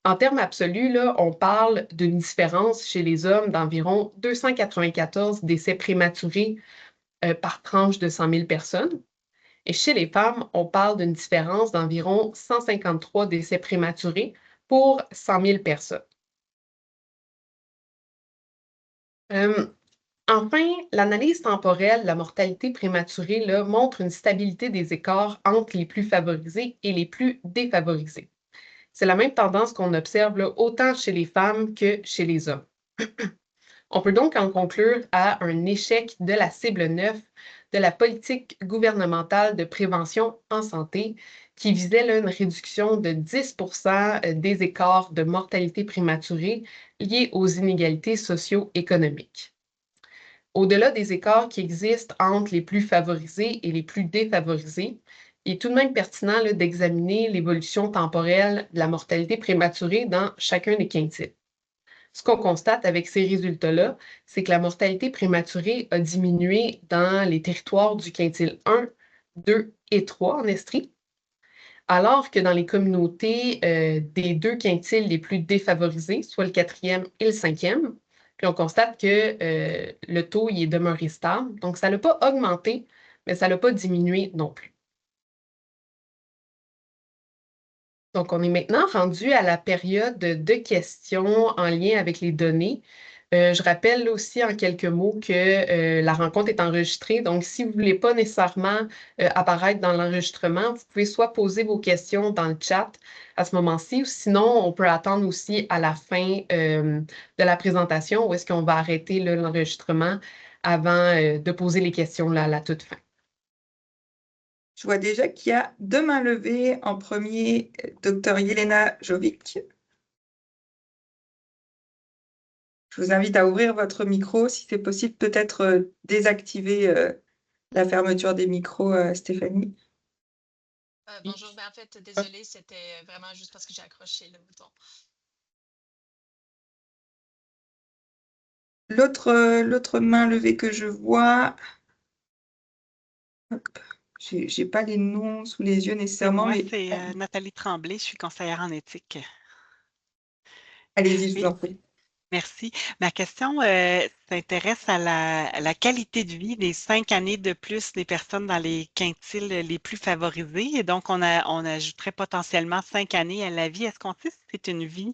En termes absolus, là, on parle d'une différence chez les hommes d'environ 294 décès prématurés par tranche de 100 000 personnes. Et chez les femmes, on parle d'une différence d'environ 153 décès prématurés pour 100 000 personnes. Enfin, l'analyse temporelle de la mortalité prématurée là, montre une stabilité des écarts entre les plus favorisés et les plus défavorisés. C'est la même tendance qu'on observe là, autant chez les femmes que chez les hommes. On peut donc en conclure à un échec de la cible 9 de la politique gouvernementale de prévention en santé qui visait là, une réduction de 10% des écarts de mortalité prématurée liés aux inégalités socio-économiques. Au-delà des écarts qui existent entre les plus favorisés et les plus défavorisés, il est tout de même pertinent d'examiner l'évolution temporelle de la mortalité prématurée dans chacun des quintiles. Ce qu'on constate avec ces résultats-là, c'est que la mortalité prématurée a diminué dans les territoires du quintile 1, 2 et 3 en Estrie, alors que dans les communautés des deux quintiles les plus défavorisés, soit le 4e et le 5e, puis on constate que le taux y est demeuré stable. Donc, ça n'a pas augmenté, mais ça n'a pas diminué non plus. Donc, on est maintenant rendu à la période de questions en lien avec les données. Je rappelle aussi en quelques mots que la rencontre est enregistrée. Donc, si vous ne voulez pas nécessairement apparaître dans l'enregistrement, vous pouvez soit poser vos questions dans le chat à ce moment-ci, ou sinon, on peut attendre aussi à la fin de la présentation où est-ce qu'on va arrêter l'enregistrement avant de poser les questions là, à la toute fin. Je vois déjà qu'il y a deux mains levées. En premier, Dr Yelena Jovic. Je vous invite à ouvrir votre micro. Si c'est possible, peut-être désactiver la fermeture des micros, Stéphanie. Bonjour, en fait, désolée, c'était vraiment juste parce que j'ai accroché le bouton. L'autre main levée que je vois, hop, j'ai pas les noms sous les yeux C'est nécessairement, moi, mais c'est Nathalie Tremblay, je suis conseillère en éthique. allez-y, je vous Oui, en prie. merci. Ma question s'intéresse à la qualité de vie des 5 années de plus des personnes dans les quintiles les plus favorisés. Et donc, on ajouterait potentiellement 5 années à la vie. Est-ce qu'on sait si c'est une vie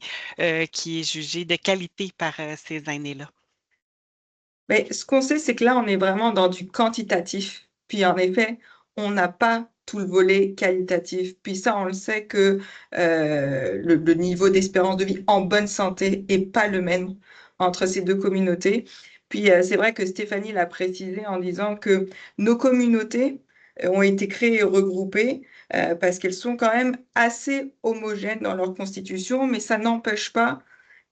qui est jugée de qualité par ces aînés-là? Mais ce qu'on sait, c'est que là, on est vraiment dans du quantitatif. Puis en effet, on n'a pas tout le volet qualitatif. Puis ça, on le sait que le niveau d'espérance de vie en bonne santé est pas le même entre ces deux communautés. Puis c'est vrai que Stéphanie l'a précisé en disant que nos communautés ont été créées et regroupées parce qu'elles sont quand même assez homogènes dans leur constitution, mais ça n'empêche pas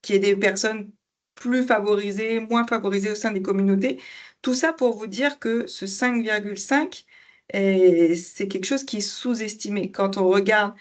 qu'il y ait des personnes plus favorisés, moins favorisés au sein des communautés. Tout ça pour vous dire que ce 5,5, c'est quelque chose qui est sous-estimé. Quand on regarde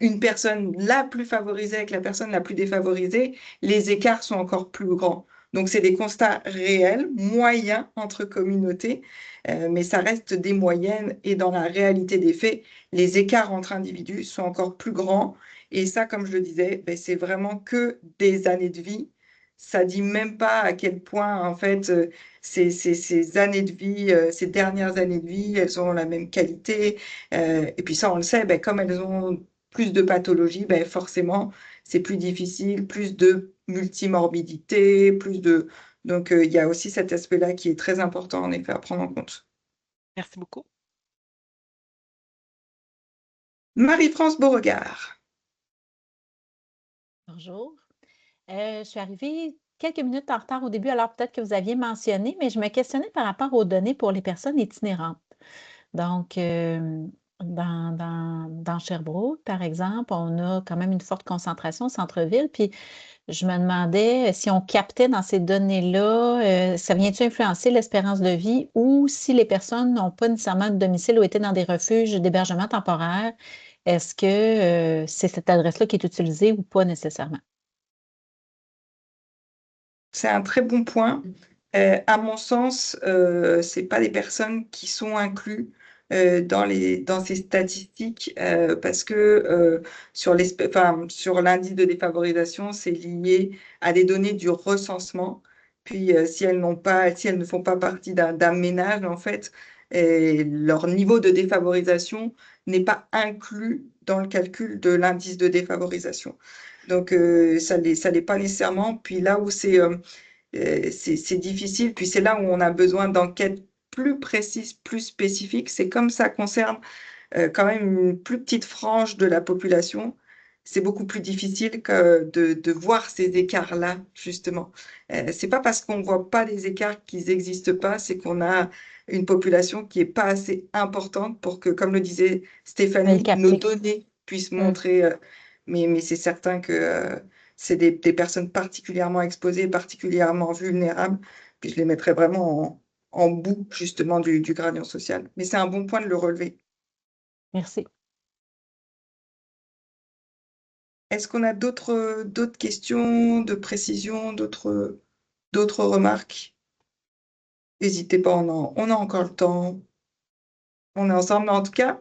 une personne la plus favorisée avec la personne la plus défavorisée, les écarts sont encore plus grands. Donc, c'est des constats réels, moyens entre communautés, mais ça reste des moyennes et dans la réalité des faits, les écarts entre individus sont encore plus grands. Et ça, comme je le disais, ben, c'est vraiment que des années de vie. Ça dit même pas à quel point, en fait, ces années de vie, ces dernières années de vie, elles ont la même qualité. Et puis ça, on le sait, ben, comme elles ont plus de pathologies, ben, forcément, c'est plus difficile, plus de multimorbidité, plus de... Donc, il y a aussi cet aspect-là qui est très important, en effet, à prendre en compte. Merci beaucoup. Marie-France Beauregard. Bonjour. Je suis arrivée quelques minutes en retard au début, alors peut-être que vous aviez mentionné, mais je me questionnais par rapport aux données pour les personnes itinérantes. Donc, dans Sherbrooke, par exemple, on a quand même une forte concentration au centre-ville. Puis, je me demandais si on captait dans ces données-là, ça vient-tu influencer l'espérance de vie ou si les personnes n'ont pas nécessairement de domicile ou étaient dans des refuges d'hébergement temporaire, est-ce que c'est cette adresse-là qui est utilisée ou pas nécessairement? C'est un très bon point. À mon sens, c'est pas des personnes qui sont incluses dans ces statistiques parce que sur l'indice de défavorisation, c'est lié à des données du recensement. Puis si elles ne font pas partie d'un ménage, en fait, leur niveau de défavorisation n'est pas inclus dans le calcul de l'indice de défavorisation. Donc, ça l'est pas nécessairement. Puis là où c'est difficile, puis c'est là où on a besoin d'enquêtes plus précises, plus spécifiques. C'est comme ça concerne quand même une plus petite frange de la population. C'est beaucoup plus difficile de voir ces écarts-là, justement. C'est pas parce qu'on voit pas les écarts qu'ils n'existent pas, c'est qu'on a une population qui est pas assez importante pour que, comme le disait Le Stéphanie, nos capter. données puissent Mm. montrer. Mais c'est certain que c'est des personnes particulièrement exposées, particulièrement vulnérables. Puis je les mettrais vraiment en bout, justement, du gradient social. Mais c'est un bon point de le relever. Merci. Est-ce qu'on a d'autres questions, de précision, d'autres remarques? N'hésitez pas, on a encore le temps. On est ensemble, mais en tout cas,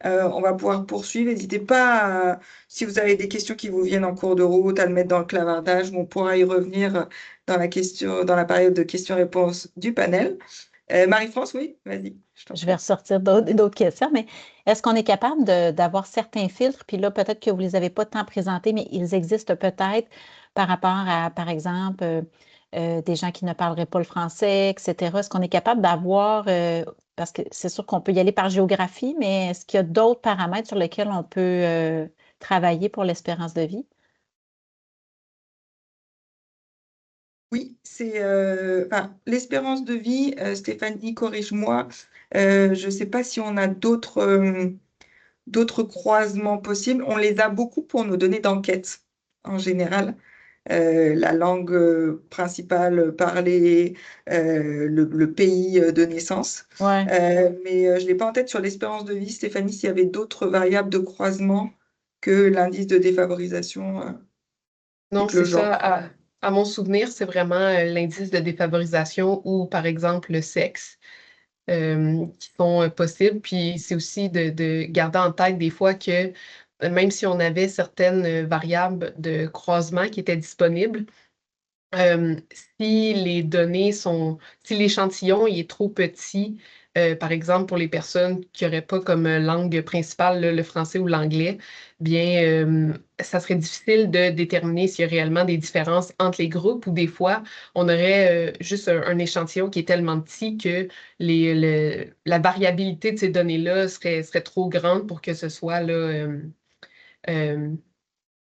on va pouvoir poursuivre. N'hésitez pas, si vous avez des questions qui vous viennent en cours de route, à le mettre dans le clavardage. On pourra y revenir dans la période de questions-réponses du panel. Marie-France, oui, vas-y. Je vais ressortir d'autres questions, mais est-ce qu'on est capable d'avoir certains filtres? Puis là, peut-être que vous ne les avez pas tant présentés, mais ils existent peut-être par rapport à, par exemple, des gens qui ne parleraient pas le français, etc. Est-ce qu'on est capable d'avoir, parce que c'est sûr qu'on peut y aller par géographie, mais est-ce qu'il y a d'autres paramètres sur lesquels on peut travailler pour l'espérance de vie? Oui, c'est l'espérance de vie, Stéphanie, corrige-moi. Je ne sais pas si on a d'autres croisements possibles. On les a beaucoup pour nos données d'enquête en général. La langue principale parlée, le pays de naissance. Ouais. Mais je ne l'ai pas en tête sur l'espérance de vie, Stéphanie, s'il y avait d'autres variables de croisement que l'indice de défavorisation Non, et que le c'est genre. ça. À mon souvenir, c'est vraiment l'indice de défavorisation ou, par exemple, le sexe qui sont possibles. Puis c'est aussi de garder en tête des fois que même si on avait certaines variables de croisement qui étaient disponibles, euh, si les données sont, si l'échantillon il est trop petit, par exemple pour les personnes qui n'auraient pas comme langue principale le français ou l'anglais, bien, ça serait difficile de déterminer s'il y a réellement des différences entre les groupes ou des fois, on aurait juste un échantillon qui est tellement petit que la variabilité de ces données-là serait trop grande pour que ce soit là, euh,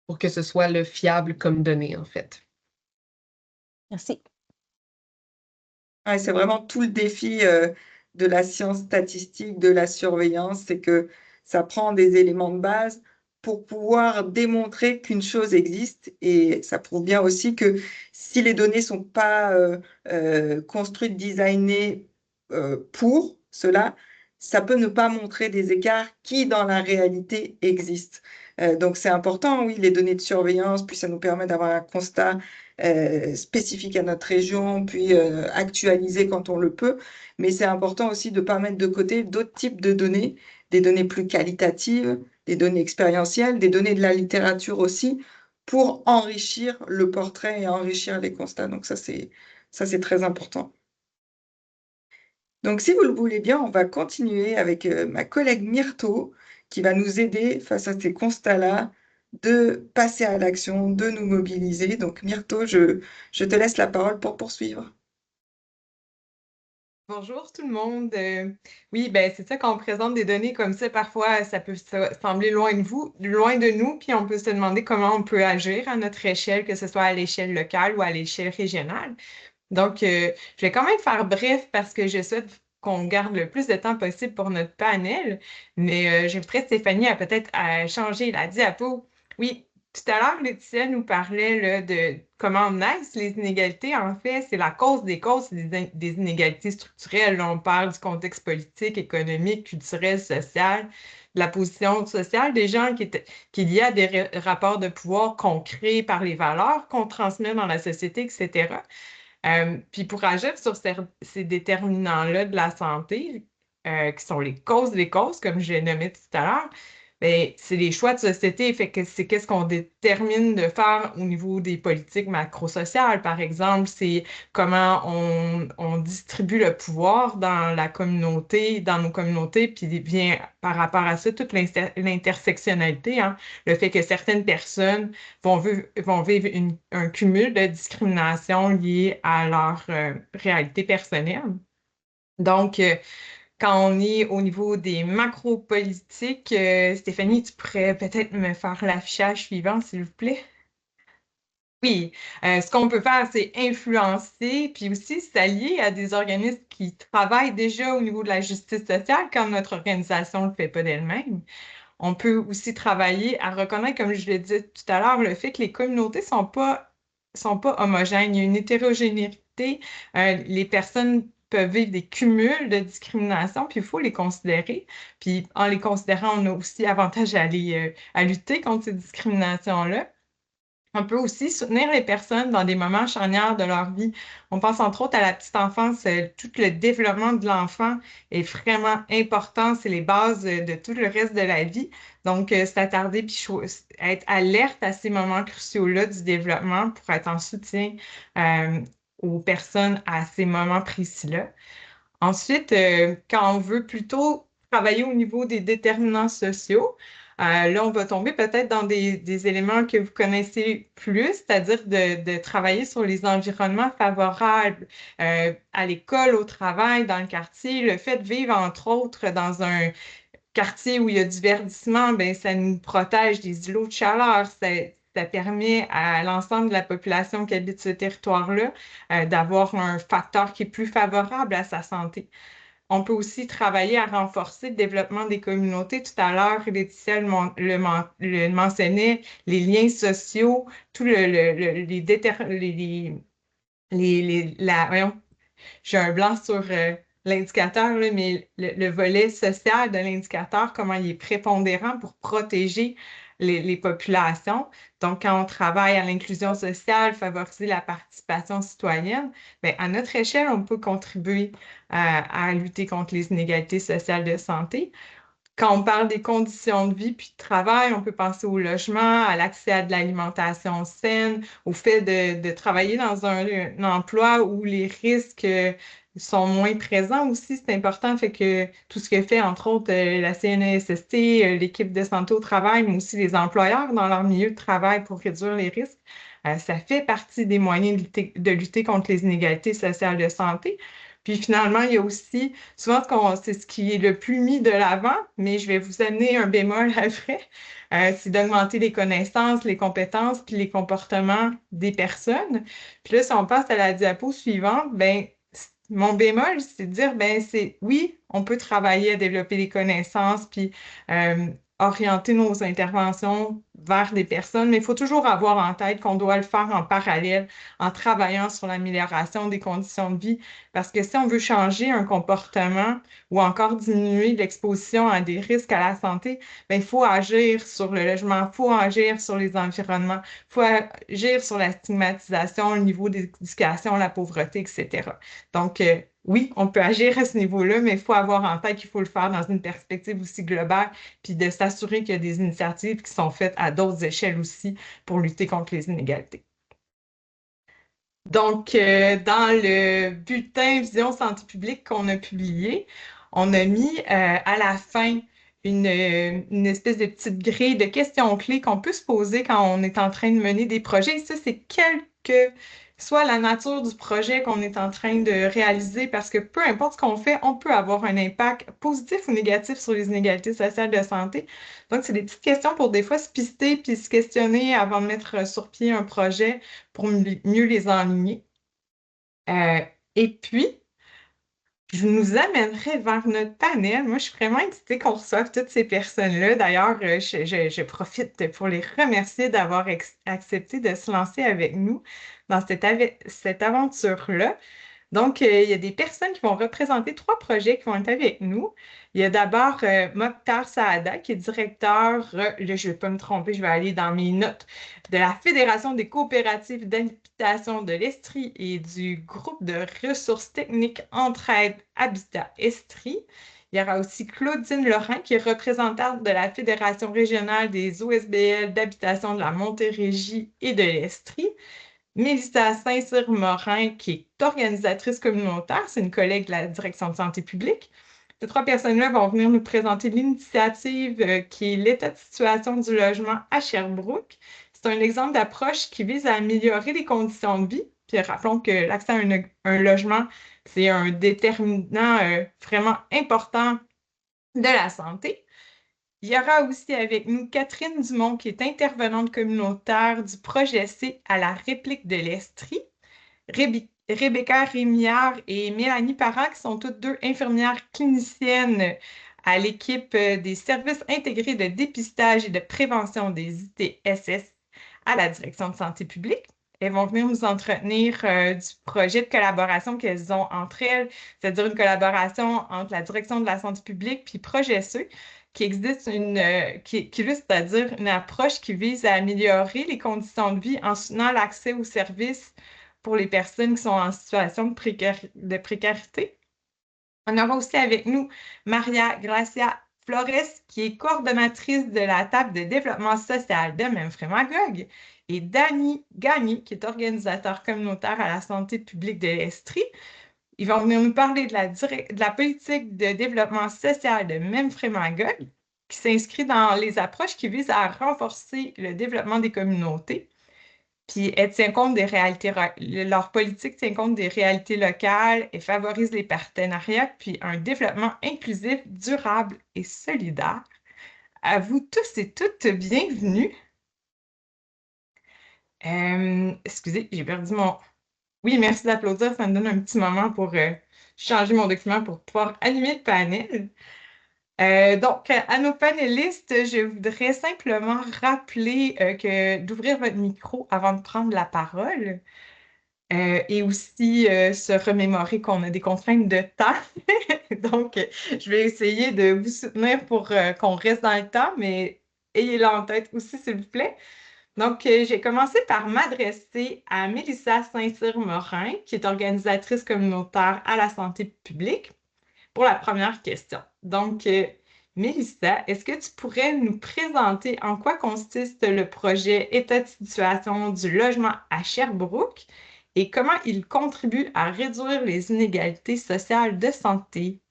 pour que ce soit là, fiable comme données, en fait. Merci. Ouais, c'est vraiment tout le défi de la science statistique, de la surveillance, c'est que ça prend des éléments de base pour pouvoir démontrer qu'une chose existe. Et ça prouve bien aussi que si les données sont pas construites, designées pour cela, ça peut ne pas montrer des écarts qui, dans la réalité, existent. Donc c'est important, oui, les données de surveillance, puis ça nous permet d'avoir un constat spécifique à notre région, puis actualisé quand on le peut. Mais c'est important aussi de ne pas mettre de côté d'autres types de données, des données plus qualitatives, des données expérientielles, des données de la littérature aussi, pour enrichir le portrait et enrichir les constats. Donc ça, c'est très important. Donc si vous le voulez bien, on va continuer avec ma collègue Myrto, qui va nous aider face à ces constats-là de passer à l'action, de nous mobiliser. Donc, Myrto, je te laisse la parole pour poursuivre. Bonjour tout le monde. Oui, ben c'est ça quand on présente des données comme ça, parfois ça peut sembler loin de vous, loin de nous, puis on peut se demander comment on peut agir à notre échelle, que ce soit à l'échelle locale ou à l'échelle régionale. Donc, je vais quand même faire bref parce que je souhaite qu'on garde le plus de temps possible pour notre panel, mais j'inviterai Stéphanie à peut-être à changer la diapo. Oui, tout à l'heure, Laetitia nous parlait là, de comment naissent les inégalités. En fait, c'est la cause des causes des inégalités structurelles. Là, on parle du contexte politique, économique, culturel, social, de la position sociale des gens qu'il y a des rapports de pouvoir qu'on crée par les valeurs qu'on transmet dans la société, etc. Puis pour agir sur ces déterminants-là de la santé, qui sont les causes, comme je l'ai nommé tout à l'heure, ben, c'est les choix de société. Fait que c'est qu'est-ce qu'on détermine de faire au niveau des politiques macrosociales. Par exemple, c'est comment on distribue le pouvoir dans la communauté, dans nos communautés, puis bien par rapport à ça, toute l'intersectionnalité, hein, le fait que certaines personnes vont vivre un cumul de discrimination liée à leur réalité personnelle. Donc, quand on est au niveau des macro-politiques, Stéphanie, tu pourrais peut-être me faire l'affichage suivant, s'il vous plaît? Oui, ce qu'on peut faire, c'est influencer, puis aussi s'allier à des organismes qui travaillent déjà au niveau de la justice sociale quand notre organisation ne le fait pas d'elle-même. On peut aussi travailler à reconnaître, comme je le disais tout à l'heure, le fait que les communautés sont pas homogènes. Il y a une hétérogénéité. Les personnes peuvent vivre des cumuls de discrimination, puis il faut les considérer. Puis en les considérant, on a aussi avantage à lutter contre ces discriminations-là. On peut aussi soutenir les personnes dans des moments charnières de leur vie. On pense entre autres à la petite enfance. Tout le développement de l'enfant est vraiment important. C'est les bases de tout le reste de la vie. Donc, s'attarder puis être alerte à ces moments cruciaux-là du développement pour être en soutien euh, aux personnes à ces moments précis-là. Ensuite, quand on veut plutôt travailler au niveau des déterminants sociaux, là, on va tomber peut-être dans des éléments que vous connaissez plus, c'est-à-dire de travailler sur les environnements favorables à l'école, au travail, dans le quartier. Le fait de vivre, entre autres, dans un quartier où il y a du verdissement, ben, ça nous protège des îlots de chaleur. Ça permet à l'ensemble de la population qui habite ce territoire-là d'avoir un facteur qui est plus favorable à sa santé. On peut aussi travailler à renforcer le développement des communautés. Tout à l'heure, Laetitia le mentionnait, les liens sociaux, tout voyons, j'ai un blanc sur l'indicateur, là, mais le volet social de l'indicateur, comment il est prépondérant pour protéger les populations. Donc, quand on travaille à l'inclusion sociale, favoriser la participation citoyenne, bien, à notre échelle, on peut contribuer à lutter contre les inégalités sociales de santé. Quand on parle des conditions de vie puis de travail, on peut penser au logement, à l'accès à de l'alimentation saine, au fait de travailler dans un emploi où les risques sont moins présents aussi. C'est important, fait que tout ce que fait, entre autres, la CNESST, l'équipe de santé au travail, mais aussi les employeurs dans leur milieu de travail pour réduire les risques, ça fait partie des moyens de lutter contre les inégalités sociales de santé. Puis finalement, il y a aussi souvent, c'est ce qui est le plus mis de l'avant, mais je vais vous amener un bémol après, c'est d'augmenter les connaissances, les compétences, puis les comportements des personnes. Puis là, si on passe à la diapo suivante, ben mon bémol, c'est de dire, ben oui, on peut travailler à développer des connaissances, puis orienter nos interventions vers des personnes, mais il faut toujours avoir en tête qu'on doit le faire en parallèle, en travaillant sur l'amélioration des conditions de vie. Parce que si on veut changer un comportement ou encore diminuer l'exposition à des risques à la santé, bien, il faut agir sur le logement, il faut agir sur les environnements, il faut agir sur la stigmatisation, le niveau d'éducation, la pauvreté, etc. Donc, oui, on peut agir à ce niveau-là, mais il faut avoir en tête qu'il faut le faire dans une perspective aussi globale, puis de s'assurer qu'il y a des initiatives qui sont faites à d'autres échelles aussi pour lutter contre les inégalités. Donc, dans le bulletin Vision Santé publique qu'on a publié, on a mis à la fin une espèce de petite grille de questions clés qu'on peut se poser quand on est en train de mener des projets. Et ça, c'est soit la nature du projet qu'on est en train de réaliser, parce que peu importe ce qu'on fait, on peut avoir un impact positif ou négatif sur les inégalités sociales de santé. Donc, c'est des petites questions pour des fois se pister puis se questionner avant de mettre sur pied un projet pour mieux les enligner. Et puis, je nous amènerai vers notre panel. Moi, je suis vraiment excitée qu'on reçoive toutes ces personnes-là. D'ailleurs, je profite pour les remercier d'avoir accepté de se lancer avec nous dans cette aventure-là. Donc, il y a des personnes qui vont représenter 3 projets qui vont être avec nous. Il y a d'abord Mokhtar Saada, qui est directeur, là, je ne vais pas me tromper, je vais aller dans mes notes, de la Fédération des coopératives d'habitation de l'Estrie et du groupe de ressources techniques Entraide Habitat Estrie. Il y aura aussi Claudine Laurent, qui est représentante de la Fédération régionale des OSBL d'habitation de la Montérégie et de l'Estrie. Mélissa Saint-Cyr-Morin, qui est organisatrice communautaire, c'est une collègue de la Direction de santé publique. Ces 3 personnes-là vont venir nous présenter l'initiative qui est l'état de situation du logement à Sherbrooke. C'est un exemple d'approche qui vise à améliorer les conditions de vie. Puis rappelons que l'accès à un logement, c'est un déterminant vraiment important de la santé. Il y aura aussi avec nous Catherine Dumont, qui est intervenante communautaire du projet C à la réplique de l'Estrie. Rebecca Rémillard et Mélanie Parent, qui sont toutes 2 infirmières cliniciennes à l'équipe des services intégrés de dépistage et de prévention des ITSS à la Direction de santé publique. Elles vont venir nous entretenir du projet de collaboration qu'elles ont entre elles, c'est-à-dire une collaboration entre la Direction de la santé publique puis Projet C, qui existe c'est-à-dire une approche qui vise à améliorer les conditions de vie en soutenant l'accès aux services pour les personnes qui sont en situation de précarité. On aura aussi avec nous Maria Gracia Flores, qui est coordonnatrice de la table de développement social de Memphremagog, et Danny Gagné, qui est organisateur communautaire à la santé publique de l'Estrie. Ils vont venir nous parler de la politique de développement social de Memphremagog, qui s'inscrit dans les approches qui visent à renforcer le développement des communautés. Puis elle tient compte des réalités, leur politique tient compte des réalités locales et favorise les partenariats, puis un développement inclusif, durable et solidaire. À vous tous et toutes, bienvenue. Excusez, j'ai perdu mon... Oui, merci d'applaudir, ça me donne un petit moment pour changer mon document pour pouvoir animer le panel. Donc, à nos panélistes, je voudrais simplement rappeler d'ouvrir votre micro avant de prendre la parole et aussi se remémorer qu'on a des contraintes de temps. Donc, je vais essayer de vous soutenir pour qu'on reste dans le temps, mais ayez-le en tête aussi, s'il vous plaît. Donc, j'ai commencé par m'adresser à Mélissa Saint-Cyr-Morin, qui est organisatrice communautaire à la santé publique, pour la première question. Donc, Mélissa, est-ce que tu pourrais nous présenter en quoi consiste le projet État de situation du logement à Sherbrooke et comment il contribue à réduire les inégalités sociales de santé?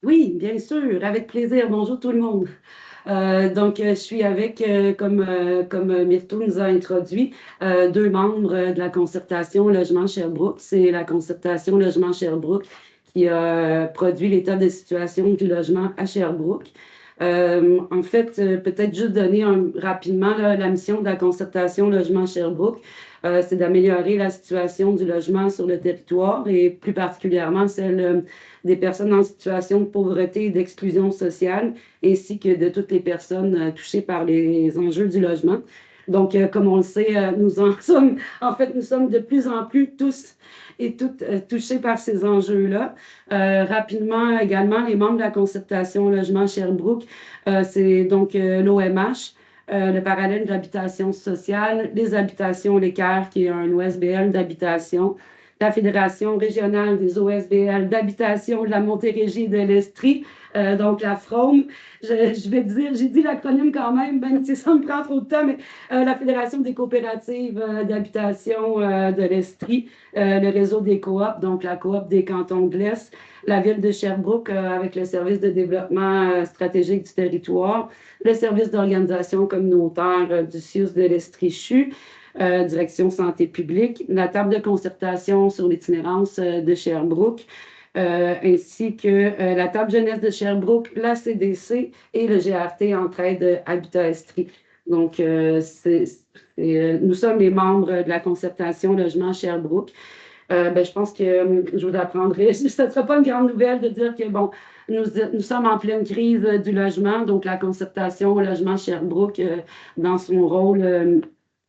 Oui, bien sûr, avec plaisir. Bonjour tout le monde. Donc, je suis avec, comme Myrto nous a introduit, deux membres de la concertation Logement Sherbrooke. C'est la concertation Logement Sherbrooke qui a produit l'état de situation du logement à Sherbrooke. En fait, peut-être juste donner rapidement la mission de la concertation Logement Sherbrooke. C'est d'améliorer la situation du logement sur le territoire et plus particulièrement celle des personnes en situation de pauvreté et d'exclusion sociale, ainsi que de toutes les personnes touchées par les enjeux du logement. Donc, comme on le sait, nous sommes de plus en plus tous et toutes touchés par ces enjeux-là. Rapidement, également, les membres de la concertation Logement Sherbrooke, c'est donc l'OMH, le parallèle de l'habitation sociale, les habitations L'Équerre, qui est un OSBL d'habitation, la Fédération régionale des OSBL d'habitation de la Montérégie et de l'Estrie, donc la FROM. Je vais dire, j'ai dit l'acronyme quand même si ça me prend trop de temps, mais la Fédération des coopératives d'habitation de l'Estrie, le réseau des coops, donc la coop des cantons de l'Est, la ville de Sherbrooke avec le service de développement stratégique du territoire, le service d'organisation communautaire du CIUS de l'Estrie-CHU, direction santé publique, la table de concertation sur l'itinérance de Sherbrooke, ainsi que la table jeunesse de Sherbrooke, la CDC et le GRT Entraide Habitat Estrie. Donc, nous sommes les membres de la concertation Logement Sherbrooke. Je pense que je vous apprendrai. Ce ne sera pas une grande nouvelle de dire que, bon, nous sommes en pleine crise du logement, donc la concertation Logement Sherbrooke, dans son rôle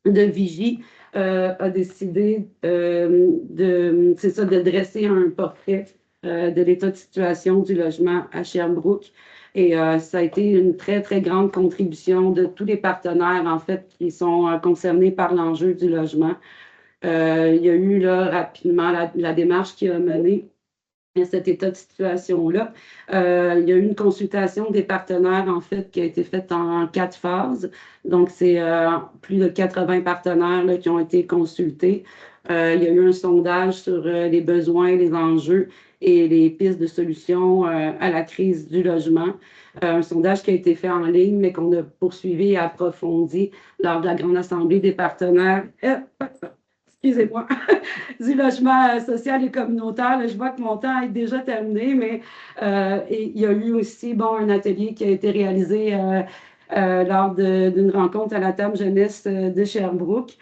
de vigie, a décidé de dresser un portrait de l'état de situation du logement à Sherbrooke. Et ça a été une très, très grande contribution de tous les partenaires, en fait, qui sont concernés par l'enjeu du logement. Il y a eu là, rapidement la démarche qui a mené à cet état de situation-là. Il y a eu une consultation des partenaires, en fait, qui a été faite en 4 phases. Donc, c'est plus de 80 partenaires là, qui ont été consultés. Il y a eu un sondage sur les besoins, les enjeux et les pistes de solutions à la crise du logement. Un sondage qui a été fait en ligne, mais qu'on a poursuivi et approfondi lors de la grande assemblée des partenaires. Excusez-moi, du logement social et communautaire. Là, je vois que mon temps est déjà terminé, mais il y a eu aussi un atelier qui a été réalisé lors d'une rencontre à la table jeunesse de Sherbrooke.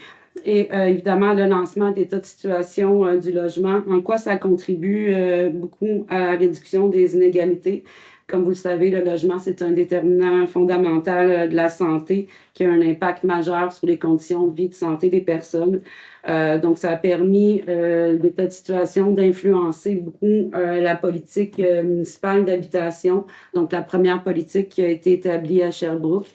Et évidemment, le lancement d'état de situation du logement, en quoi ça contribue beaucoup à la réduction des inégalités. Comme vous le savez, le logement, c'est un déterminant fondamental de la santé qui a un impact majeur sur les conditions de vie de santé des personnes. Donc, ça a permis l'état de situation d'influencer beaucoup la politique municipale d'habitation, donc la première politique qui a été établie à Sherbrooke,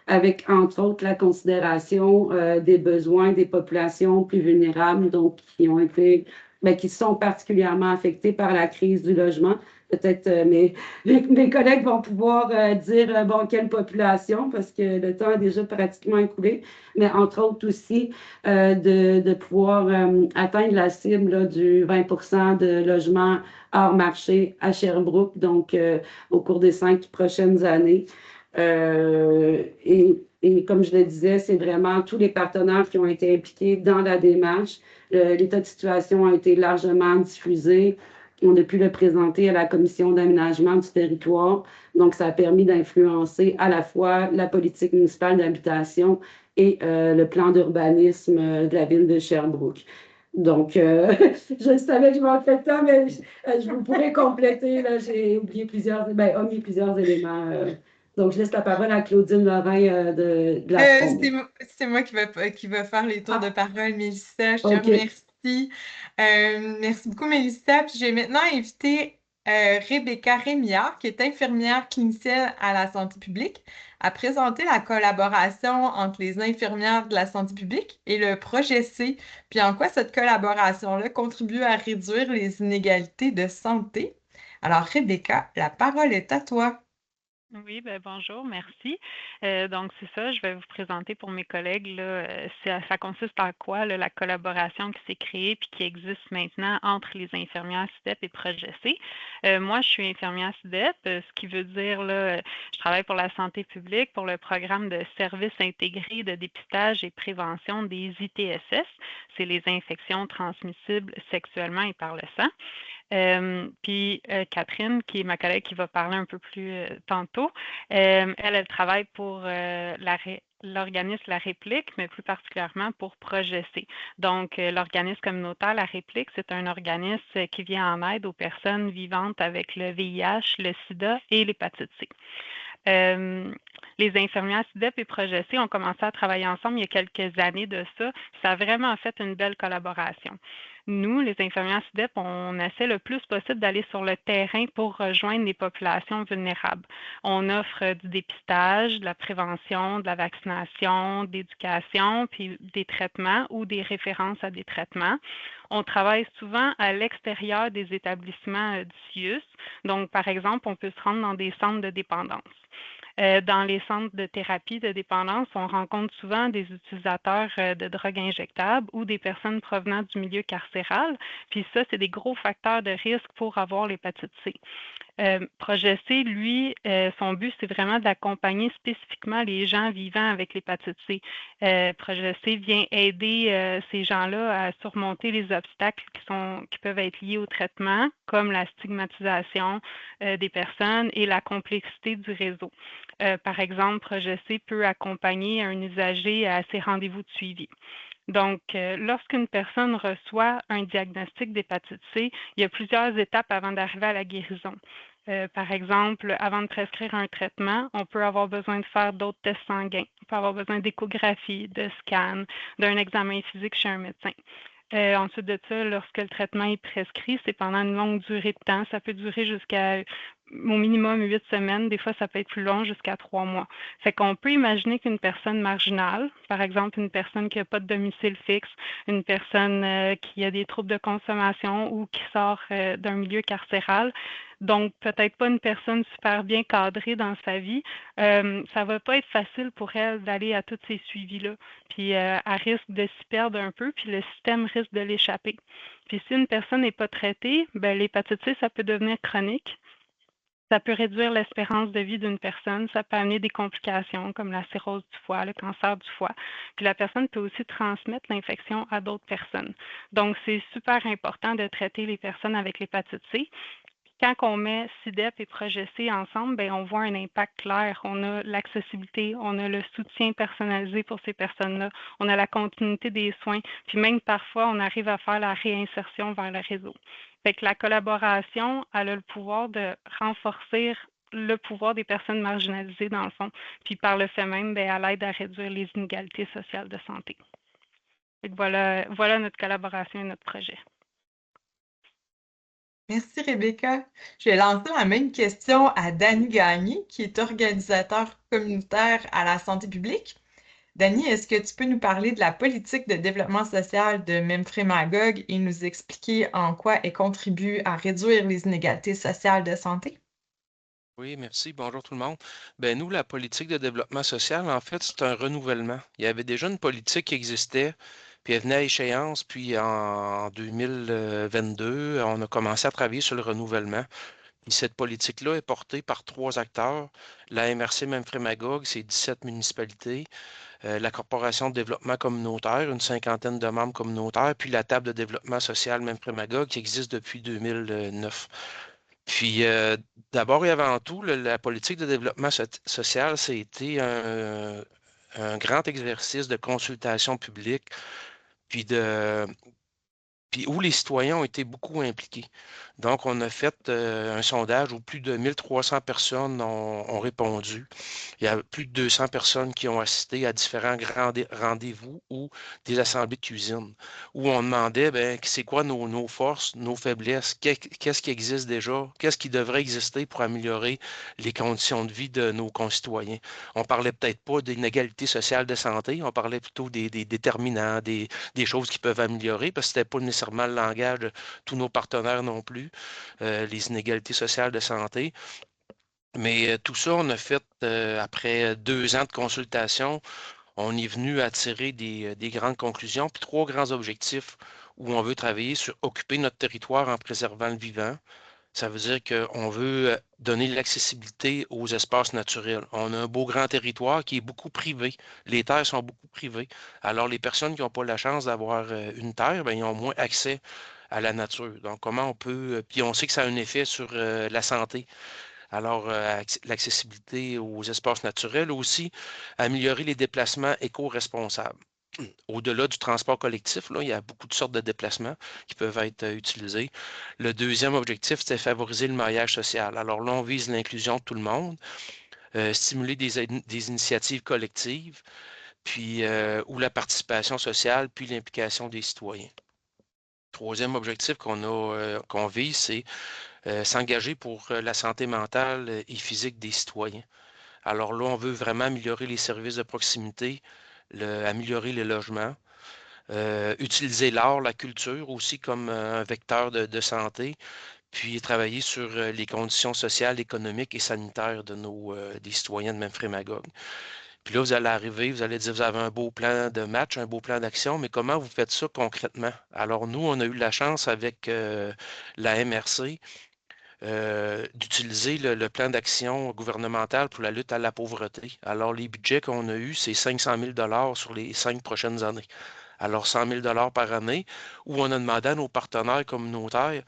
avec entre autres la considération des besoins des populations plus vulnérables, donc qui sont particulièrement affectées par la crise du logement. Peut-être mes collègues vont pouvoir dire, quelle population, parce que le temps est déjà pratiquement écoulé, mais entre autres aussi de pouvoir atteindre la cible là, du 20 de logements hors marché à Sherbrooke, donc au cours des 5 prochaines années. Et comme je le disais, c'est vraiment tous les partenaires qui ont été impliqués dans la démarche. L'état de situation a été largement diffusé. On a pu le présenter à la commission d'aménagement du territoire. Donc, ça a permis d'influencer à la fois la politique municipale d'habitation et le plan d'urbanisme de la ville de Sherbrooke. Donc, je savais que je manquerais de temps, mais je vous pourrais compléter. Là, j'ai oublié omis plusieurs éléments. Donc, je laisse la parole à Claudine Lorrain de la FROM. C'est moi qui va faire les tours de parole, Mélissa. Je te OK. remercie. Merci beaucoup, Mélissa. Puis je vais maintenant inviter Rebecca Rémillard, qui est infirmière clinicienne à la santé publique, a présenté la collaboration entre les infirmières de la santé publique et le projet C, puis en quoi cette collaboration-là contribue à réduire les inégalités de santé. Alors, Rebecca, la parole est à toi. Oui, ben bonjour, merci. Donc, c'est ça, je vais vous présenter pour mes collègues, là, ça consiste en quoi, là, la collaboration qui s'est créée puis qui existe maintenant entre les infirmières SIDEP et Projet C. Moi, je suis infirmière SIDEP, ce qui veut dire, là, je travaille pour la santé publique, pour le programme de services intégrés de dépistage et prévention des ITSS. C'est les infections transmissibles sexuellement et par le sang. Puis Catherine, qui est ma collègue qui va parler un peu plus tantôt, elle travaille pour l'organisme La Réplique, mais plus particulièrement pour Projet C. Donc, l'organisme communautaire La Réplique, c'est un organisme qui vient en aide aux personnes vivantes avec le VIH, le sida et l'hépatite C. Les infirmières SIDEP et Projet C ont commencé à travailler ensemble il y a quelques années de ça. Ça a vraiment fait une belle collaboration. Nous, les infirmières SIDEP, on essaie le plus possible d'aller sur le terrain pour rejoindre les populations vulnérables. On offre du dépistage, de la prévention, de la vaccination, de l'éducation, puis des traitements ou des références à des traitements. On travaille souvent à l'extérieur des établissements du CIUS. Donc, par exemple, on peut se rendre dans des centres de dépendance. Dans les centres de thérapie de dépendance, on rencontre souvent des utilisateurs de drogues injectables ou des personnes provenant du milieu carcéral. Puis ça, c'est des gros facteurs de risque pour avoir l'hépatite C. Projet C, lui, son but, c'est vraiment d'accompagner spécifiquement les gens vivant avec l'hépatite C. Projet C vient aider ces gens-là à surmonter les obstacles qui peuvent être liés au traitement, comme la stigmatisation des personnes et la complexité du réseau. Par exemple, Projet C peut accompagner un usager à ses rendez-vous de suivi. Donc, lorsqu'une personne reçoit un diagnostic d'hépatite C, il y a plusieurs étapes avant d'arriver à la guérison. Par exemple, avant de prescrire un traitement, on peut avoir besoin de faire d'autres tests sanguins. On peut avoir besoin d'échographie, de scan, d'un examen physique chez un médecin. Ensuite de ça, lorsque le traitement est prescrit, c'est pendant une longue durée de temps. Ça peut durer jusqu'à au minimum 8 semaines. Des fois, ça peut être plus long, jusqu'à 3 mois. Fait qu'on peut imaginer qu'une personne marginale, par exemple une personne qui n'a pas de domicile fixe, une personne qui a des troubles de consommation ou qui sort d'un milieu carcéral, donc peut-être pas une personne super bien cadrée dans sa vie, ça va pas être facile pour elle d'aller à tous ces suivis-là. Puis elle risque de s'y perdre un peu, puis le système risque de l'échapper. Puis si une personne n'est pas traitée, ben, l'hépatite C, ça peut devenir chronique. Ça peut réduire l'espérance de vie d'une personne. Ça peut amener des complications comme la cirrhose du foie, le cancer du foie. Puis la personne peut aussi transmettre l'infection à d'autres personnes. Donc, c'est super important de traiter les personnes avec l'hépatite C. Quand on met SIDEP et Projet C ensemble, bien, on voit un impact clair. On a l'accessibilité, on a le soutien personnalisé pour ces personnes-là, on a la continuité des soins, puis même parfois, on arrive à faire la réinsertion vers le réseau. Fait que la collaboration, elle a le pouvoir de renforcer le pouvoir des personnes marginalisées, dans le fond, puis par le fait même, bien, elle aide à réduire les inégalités sociales de santé. Fait que voilà notre collaboration et notre projet. Merci Rebecca. Je vais lancer la même question à Dany Gagné, qui est organisateur communautaire à la santé publique. Dany, est-ce que tu peux nous parler de la politique de développement social de Memphremagog et nous expliquer en quoi elle contribue à réduire les inégalités sociales de santé? Oui, merci. Bonjour tout le monde. Ben, nous, la politique de développement social, en fait, c'est un renouvellement. Il y avait déjà une politique qui existait, puis elle venait à échéance, puis en 2022, on a commencé à travailler sur le renouvellement. Puis cette politique-là est portée par 3 acteurs. La MRC Memphremagog, c'est 17 municipalités. La Corporation de développement communautaire, une 50aine de membres communautaires, puis la Table de développement social Memphremagog qui existe depuis 2009. Puis, d'abord et avant tout, la politique de développement social, c'était un grand exercice de consultation publique, puis puis où les citoyens ont été beaucoup impliqués. Donc, on a fait un sondage où plus de 1300 personnes ont répondu. Il y a plus de 200 personnes qui ont assisté à différents grands rendez-vous ou des assemblées de cuisine, où on demandait, ben, c'est quoi nos forces, nos faiblesses, qu'est-ce qui existe déjà, qu'est-ce qui devrait exister pour améliorer les conditions de vie de nos concitoyens. On parlait peut-être pas d'inégalité sociale de santé, on parlait plutôt des déterminants, des choses qui peuvent améliorer, parce que c'était pas nécessairement le langage de tous nos partenaires non plus, les inégalités sociales de santé. Mais tout ça, on a fait après 2 ans de consultation, on est venu à tirer des grandes conclusions, puis 3 grands objectifs où on veut travailler sur occuper notre territoire en préservant le vivant. Ça veut dire qu'on veut donner l'accessibilité aux espaces naturels. On a un beau grand territoire qui est beaucoup privé. Les terres sont beaucoup privées. Alors, les personnes qui n'ont pas la chance d'avoir une terre, ben, ils ont moins accès à la nature. Donc, comment on peut... Puis on sait que ça a un effet sur la santé. Alors, l'accessibilité aux espaces naturels aussi, améliorer les déplacements éco-responsables. Au-delà du transport collectif, là, il y a beaucoup de sortes de déplacements qui peuvent être utilisés. Le deuxième objectif, c'est favoriser le maillage social. Alors là, on vise l'inclusion de tout le monde, stimuler des initiatives collectives, puis ou la participation sociale, puis l'implication des citoyens. Troisième objectif qu'on vise, c'est s'engager pour la santé mentale et physique des citoyens. Alors là, on veut vraiment améliorer les services de proximité, améliorer les logements, utiliser l'art, la culture aussi comme un vecteur de santé, puis travailler sur les conditions sociales, économiques et sanitaires des citoyens de Memphremagog. Puis là, vous allez arriver, vous allez dire, vous avez un beau plan de match, un beau plan d'action, mais comment vous faites ça concrètement? Alors nous, on a eu la chance avec la MRC d'utiliser le plan d'action gouvernemental pour la lutte à la pauvreté. Alors, les budgets qu'on a eus, c'est 500 000 sur les 5 prochaines années. Alors, 100 000 par année, où on a demandé à nos partenaires communautaires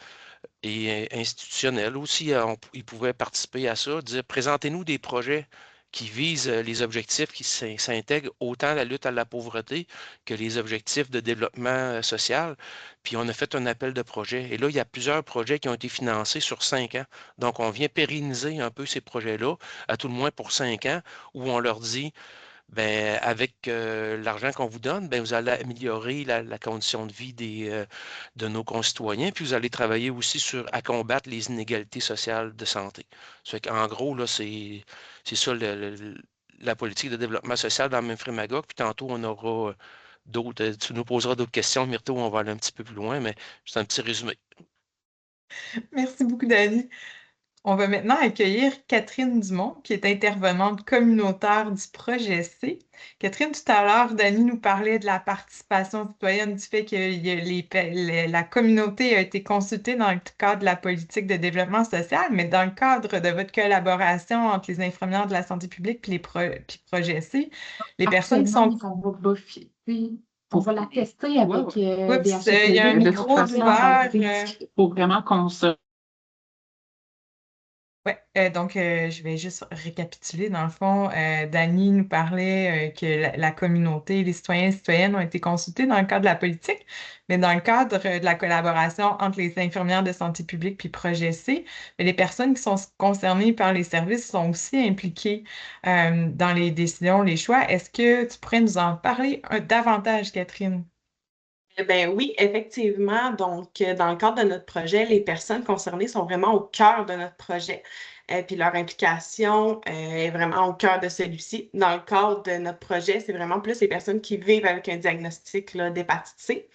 et institutionnels aussi, ils pouvaient participer à ça, dire, présentez-nous des projets qui visent les objectifs qui s'intègrent autant la lutte à la pauvreté que les objectifs de développement social. Puis on a fait un appel de projet. Et là, il y a plusieurs projets qui ont été financés sur 5 ans. Donc, on vient pérenniser un peu ces projets-là, à tout le moins pour 5 ans, où on leur dit, ben, avec l'argent qu'on vous donne, ben, vous allez améliorer la condition de vie de nos concitoyens, puis vous allez travailler aussi à combattre les inégalités sociales de santé. Ça fait qu'en gros, là, c'est ça la politique de développement social dans Memphremagog, puis tantôt, on aura d'autres, tu nous poseras d'autres questions, Myrto, on va aller un petit peu plus loin, mais c'est un petit résumé. Merci beaucoup, Dani. On va maintenant accueillir Catherine Dumont, qui est intervenante communautaire du projet C. Catherine, tout à l'heure, Dani nous parlait de la participation citoyenne, du fait que la communauté a été consultée dans le cadre de la politique de développement social, mais dans le cadre de votre collaboration entre les infirmières de la santé publique et projet C, les personnes qui sont... On va la tester avec des Oups, il y a un HCP. micro ouvert. Pour vraiment qu'on se... Oui, donc je vais juste récapituler. Dans le fond, Dani nous parlait que la communauté, les citoyens et citoyennes ont été consultés dans le cadre de la politique, mais dans le cadre de la collaboration entre les infirmières de santé publique puis Projet C, les personnes qui sont concernées par les services sont aussi impliquées dans les décisions, les choix. Est-ce que tu pourrais nous en parler davantage, Catherine? Ben oui, effectivement. Donc, dans le cadre de notre projet, les personnes concernées sont vraiment au cœur de notre projet. Puis leur implication est vraiment au cœur de celui-ci. Dans le cadre de notre projet, c'est vraiment plus les personnes qui vivent avec un diagnostic d'hépatite C.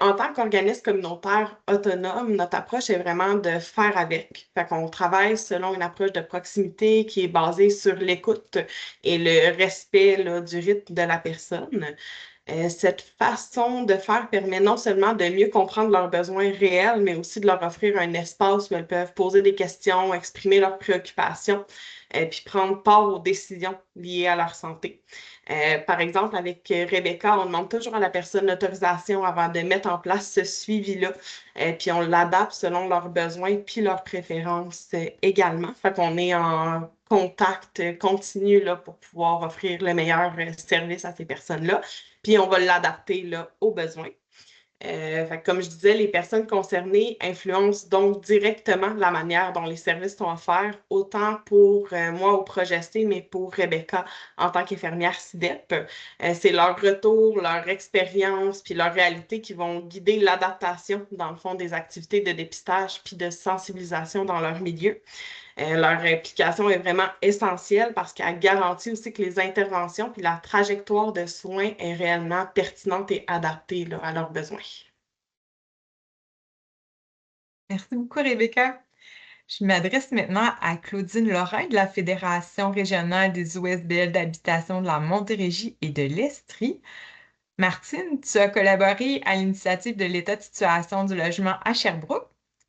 En tant qu'organisme communautaire autonome, notre approche est vraiment de faire avec. Fait qu'on travaille selon une approche de proximité qui est basée sur l'écoute et le respect du rythme de la personne. Cette façon de faire permet non seulement de mieux comprendre leurs besoins réels, mais aussi de leur offrir un espace où elles peuvent poser des questions, exprimer leurs préoccupations, puis prendre part aux décisions liées à leur santé. Par exemple, avec Rebecca, on demande toujours à la personne l'autorisation avant de mettre en place ce suivi-là, puis on l'adapte selon leurs besoins puis leurs préférences également. Fait qu'on est en contact continu là, pour pouvoir offrir le meilleur service à ces personnes-là. Puis on va l'adapter aux besoins. Fait que comme je disais, les personnes concernées influencent donc directement la manière dont les services sont offerts, autant pour moi au Projet C, mais pour Rebecca en tant qu'infirmière CIDEP. C'est leur retour, leur expérience, puis leur réalité qui vont guider l'adaptation, dans le fond, des activités de dépistage puis de sensibilisation dans leur milieu. Leur implication est vraiment essentielle parce qu'elle garantit aussi que les interventions puis la trajectoire de soins est réellement pertinente et adaptée là, à leurs besoins. Merci beaucoup, Rebecca. Je m'adresse maintenant à Claudine Lorrain de la Fédération régionale des OSBL d'habitation de la Montérégie et de l'Estrie. Martine, tu as collaboré à l'initiative de l'État de situation du logement à Sherbrooke.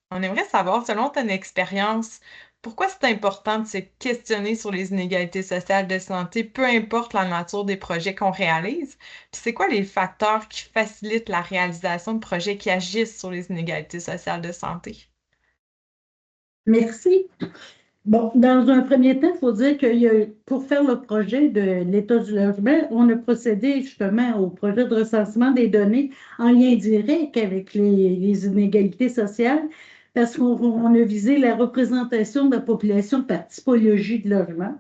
On aimerait savoir, selon ton expérience, pourquoi c'est important de se questionner sur les inégalités sociales de santé, peu importe la nature des projets qu'on réalise? Puis c'est quoi les facteurs qui facilitent la réalisation de projets qui agissent sur les inégalités sociales de santé? Merci. Bon, dans un premier temps, il faut dire que pour faire le projet de l'État du logement, on a procédé justement au projet de recensement des données en lien direct avec les inégalités sociales parce qu'on a visé la représentation de la population par typologie de logement,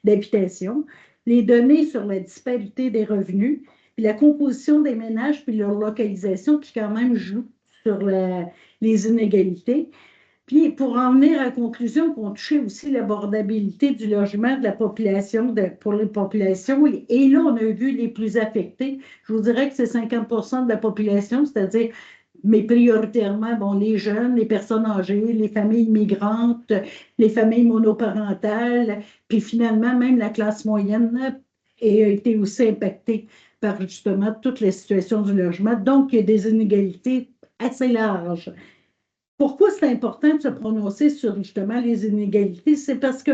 d'habitation, les données sur la disparité des revenus, puis la composition des ménages, puis leur localisation qui quand même joue sur les inégalités. Puis, pour en venir à la conclusion, qu'on touchait aussi l'abordabilité du logement de la population, pour les populations. Et là, on a vu les plus affectés. Je vous dirais que c'est 50% de la population, c'est-à-dire, mais prioritairement, bon, les jeunes, les personnes âgées, les familles migrantes, les familles monoparentales, puis finalement, même la classe moyenne a été aussi impactée par justement toutes les situations du logement. Donc, il y a des inégalités assez larges. Pourquoi c'est important de se prononcer sur justement les inégalités? C'est parce que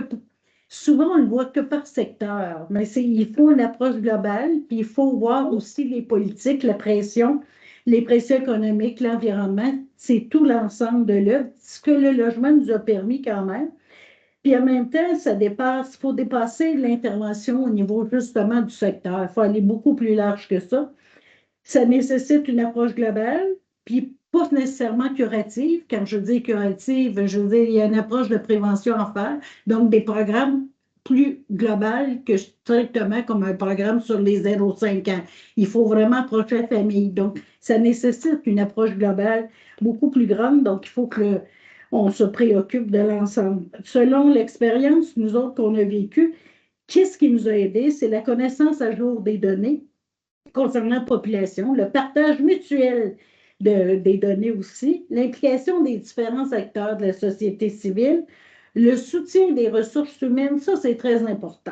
souvent, on ne le voit que par secteur, mais il faut une approche globale, puis il faut voir aussi les politiques, les pressions économiques, l'environnement, c'est tout l'ensemble de l'œuvre, ce que le logement nous a permis quand même. Puis en même temps, il faut dépasser l'intervention au niveau justement du secteur. Il faut aller beaucoup plus large que ça. Ça nécessite une approche globale, puis pas nécessairement curative. Quand je dis curative, je veux dire, il y a une approche de prévention à faire, donc des programmes plus globaux que strictement comme un programme sur les 0-5 ans. Il faut vraiment approcher la famille. Donc, ça nécessite une approche globale beaucoup plus grande, donc il faut qu'on se préoccupe de l'ensemble. Selon l'expérience, nous autres, qu'on a vécue, qu'est-ce qui nous a aidés? C'est la connaissance à jour des données concernant la population, le partage mutuel des données aussi, l'implication des différents acteurs de la société civile, le soutien des ressources humaines, ça c'est très important.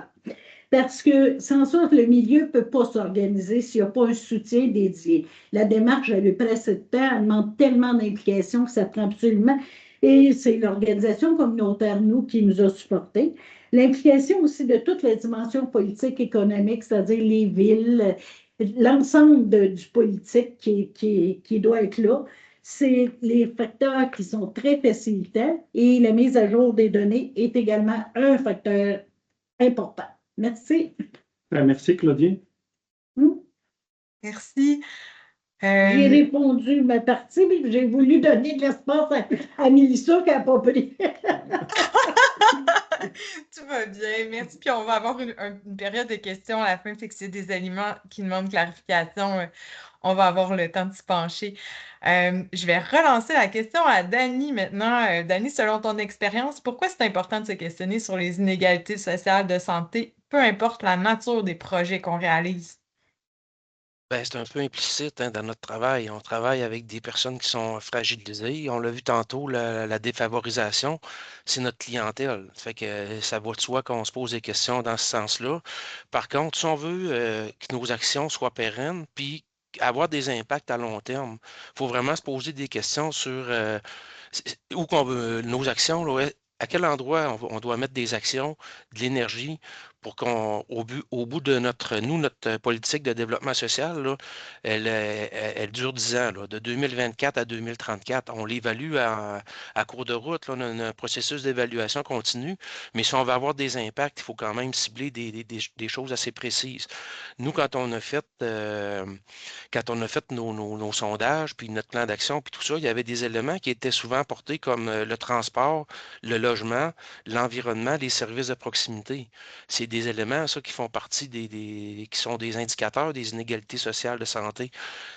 Parce que sans ça, le milieu ne peut pas s'organiser s'il n'y a pas un soutien dédié. La démarche, elle lui presse de temps, elle demande tellement d'implication que ça prend absolument. Et c'est l'organisation communautaire, nous, qui nous a supportés. L'implication aussi de toutes les dimensions politiques, économiques, c'est-à-dire les villes, l'ensemble du politique qui doit être là, c'est les facteurs qui sont très facilitants et la mise à jour des données est également un facteur important. Merci. Merci, Claudine. Merci. J'ai répondu ma partie, mais j'ai voulu donner de l'espace à Mélissa qui n'a pas pris. Tout va bien, merci. Puis on va avoir une période de questions à la fin, fait que c'est des éléments qui demandent clarification. On va avoir le temps de se pencher. Je vais relancer la question à Dani maintenant. Dani, selon ton expérience, pourquoi c'est important de se questionner sur les inégalités sociales de santé, peu importe la nature des projets qu'on réalise? Ben, c'est un peu implicite dans notre travail. On travaille avec des personnes qui sont fragilisées. On l'a vu tantôt, la défavorisation, c'est notre clientèle. Ça fait que ça va de soi qu'on se pose des questions dans ce sens-là. Par contre, si on veut que nos actions soient pérennes, puis avoir des impacts à long terme, il faut vraiment se poser des questions sur où qu'on veut nos actions, là, à quel endroit on doit mettre des actions, de l'énergie pour au bout de notre politique de développement social, là, elle dure 10 ans, là, de 2024 à 2034. On l'évalue à cours de route, là, on a un processus d'évaluation continue, mais si on veut avoir des impacts, il faut quand même cibler des choses assez précises. Nous, quand on a fait nos sondages, puis notre plan d'action, puis tout ça, il y avait des éléments qui étaient souvent portés comme le transport, le logement, l'environnement, les services de proximité. C'est des éléments, ça, qui font partie qui sont des indicateurs des inégalités sociales de santé.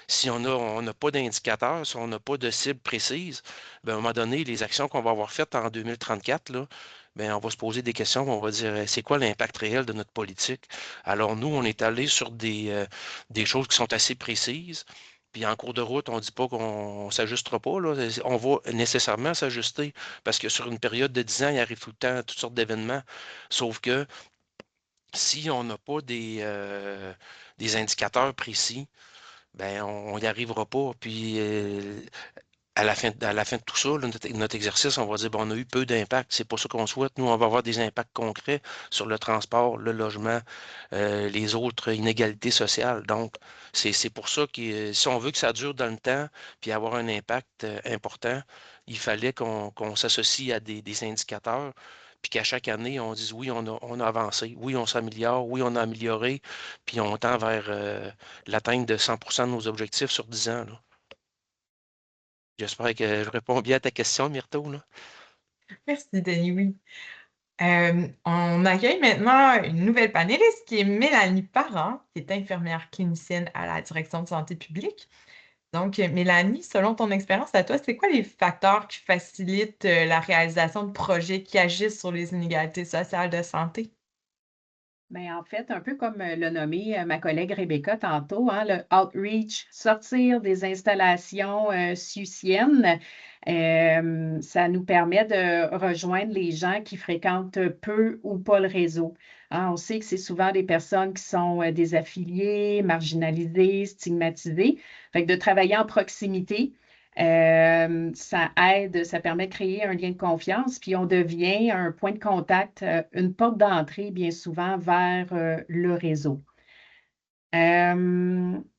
Si on n'a pas d'indicateurs, si on n'a pas de cible précise, ben, à un moment donné, les actions qu'on va avoir faites en 2034, là, ben, on va se poser des questions, on va dire, c'est quoi l'impact réel de notre politique? Alors, nous, on est allé sur des choses qui sont assez précises. Puis en cours de route, on ne dit pas qu'on ne s'ajustera pas, là. On va nécessairement s'ajuster parce que sur une période de 10 ans, il arrive tout le temps toutes sortes d'événements. Sauf que si on n'a pas des indicateurs précis, ben on n'y arrivera pas. Puis à la fin de tout ça, là, notre exercice, on va dire, bon, on a eu peu d'impact. C'est pas ça qu'on souhaite. Nous, on va avoir des impacts concrets sur le transport, le logement, les autres inégalités sociales. Donc, c'est pour ça que si on veut que ça dure dans le temps, puis avoir un impact important, il fallait qu'on s'associe à des indicateurs, puis qu'à chaque année, on dise, oui, on a avancé, oui, on s'améliore, oui, on a amélioré, puis on tend vers l'atteinte de 100% de nos objectifs sur 10 ans, là. J'espère que je réponds bien à ta question, Myrto, là. Merci, Denis, oui. On accueille maintenant une nouvelle panéliste qui est Mélanie Parent, qui est infirmière clinicienne à la Direction de santé publique. Donc, Mélanie, selon ton expérience à toi, c'est quoi les facteurs qui facilitent la réalisation de projets qui agissent sur les inégalités sociales de santé? Bien, en fait, un peu comme l'a nommé ma collègue Rebecca tantôt, hein, le outreach, sortir des installations suiciennes, ça nous permet de rejoindre les gens qui fréquentent peu ou pas le réseau. Hein, on sait que c'est souvent des personnes qui sont désaffiliées, marginalisées, stigmatisées. Fait que de travailler en proximité, ça aide, ça permet de créer un lien de confiance, puis on devient un point de contact, une porte d'entrée bien souvent vers le réseau.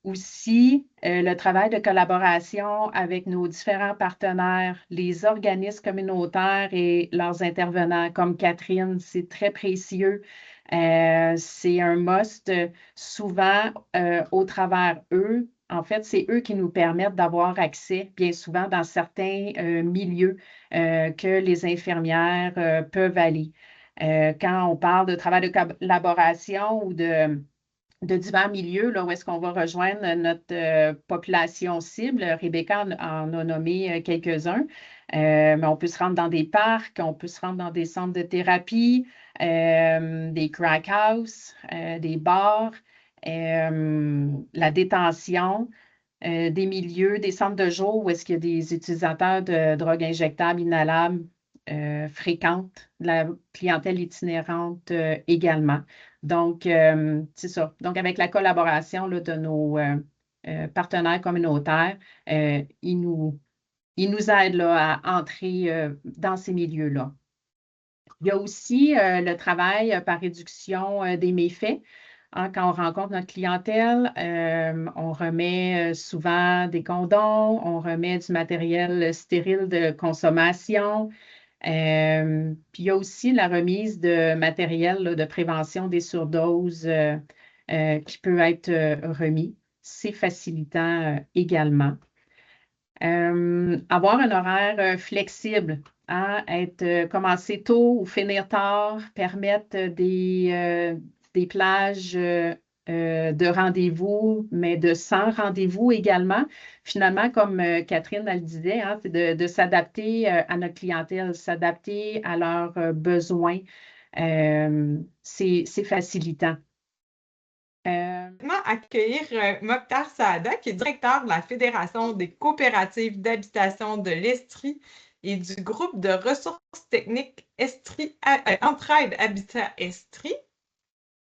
Aussi, le travail de collaboration avec nos différents partenaires, les organismes communautaires et leurs intervenants, comme Catherine, c'est très précieux. C'est un must. Souvent, au travers eux, en fait, c'est eux qui nous permettent d'avoir accès, bien souvent, dans certains milieux que les infirmières peuvent aller. Quand on parle de travail de collaboration ou de divers milieux, là, où est-ce qu'on va rejoindre notre population cible. Rebecca en a nommé quelques-uns. Mais on peut se rendre dans des parcs, on peut se rendre dans des centres de thérapie, des crack houses, des bars, la détention, des milieux, des centres de jour où est-ce qu'il y a des utilisateurs de drogues injectables, inhalables, fréquentes, de la clientèle itinérante également. Donc, c'est ça. Donc, avec la collaboration là, de nos partenaires communautaires, ils nous aident là, à entrer dans ces milieux-là. Il y a aussi le travail par réduction des méfaits. Hein, quand on rencontre notre clientèle, on remet souvent des condoms, on remet du matériel stérile de consommation. Puis il y a aussi la remise de matériel là, de prévention des surdoses qui peut être remis. C'est facilitant également. Avoir un horaire flexible, hein, commencer tôt ou finir tard, permettre des plages de rendez-vous, mais de 100 rendez-vous également. Finalement, comme Catherine elle disait, hein, c'est de s'adapter à notre clientèle, s'adapter à leurs besoins. C'est facilitant. Maintenant, accueillir Mokhtar Saada, qui est directeur de la Fédération des coopératives d'habitation de l'Estrie et du groupe de ressources techniques Estrie, Entraide Habitat Estrie.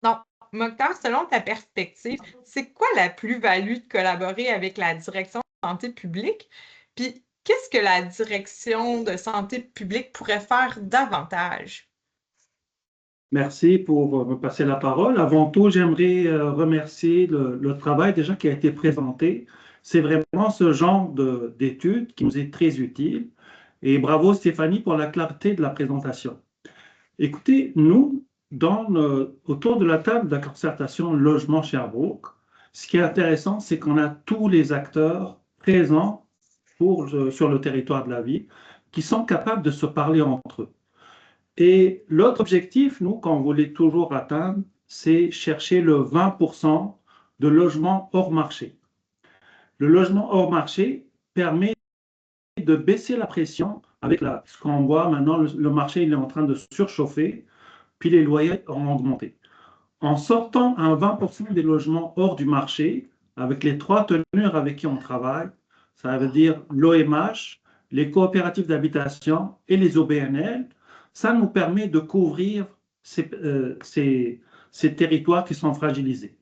Donc, Mokhtar, selon ta perspective, c'est quoi la plus-value de collaborer avec la Direction de santé publique? Puis, qu'est-ce que la Direction de santé publique pourrait faire davantage? Merci pour me passer la parole. Avant tout, j'aimerais remercier le travail déjà qui a été présenté. C'est vraiment ce genre d'études qui nous est très utile. Et bravo Stéphanie pour la clarté de la présentation. Écoutez, nous, autour de la table de la concertation Logement Sherbrooke, ce qui est intéressant, c'est qu'on a tous les acteurs présents sur le territoire de la ville qui sont capables de se parler entre eux. Et l'autre objectif, nous, qu'on voulait toujours atteindre, c'est chercher le 20% de logements hors marché. Le logement hors marché permet de baisser la pression avec ce qu'on voit maintenant, le marché il est en train de surchauffer, puis les loyers ont augmenté. En sortant un 20% des logements hors du marché, avec les 3 teneurs avec qui on travaille, ça veut dire l'OMH, les coopératives d'habitation et les OBNL, ça nous permet de couvrir ces territoires qui sont fragilisés.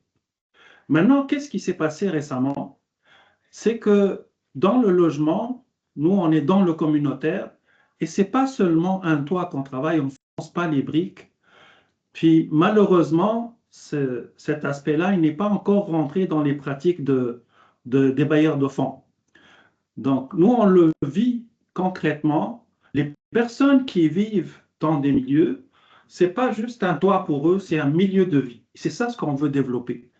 Maintenant, qu'est-ce qui s'est passé récemment? C'est que dans le logement, nous, on est dans le communautaire et ce n'est pas seulement un toit qu'on travaille, on ne fonce pas les briques. Puis malheureusement, cet aspect-là, il n'est pas encore rentré dans les pratiques des bailleurs de fonds. Donc, nous, on le vit concrètement. Les personnes qui vivent dans des milieux, ce n'est pas juste un toit pour eux, c'est un milieu de vie. C'est ça ce qu'on veut développer.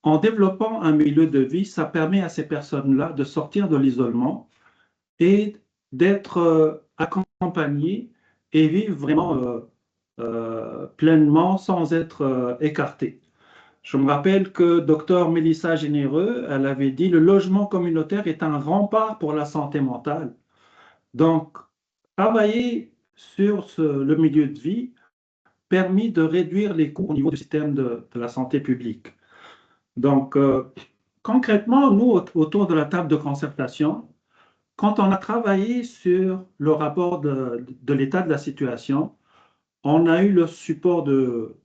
En développant un milieu de vie, ça permet à ces personnes-là de sortir de l'isolement et d'être accompagnées et vivre vraiment pleinement sans être écartées. Je me rappelle que Dr Mélissa Généreux, elle avait dit « Le logement communautaire est un rempart pour la santé mentale ». Donc, travailler sur le milieu de vie permet de réduire les coûts au niveau du système de la santé publique. Donc, concrètement, nous, autour de la table de concertation, quand on a travaillé sur le rapport de l'état de la situation, on a eu le support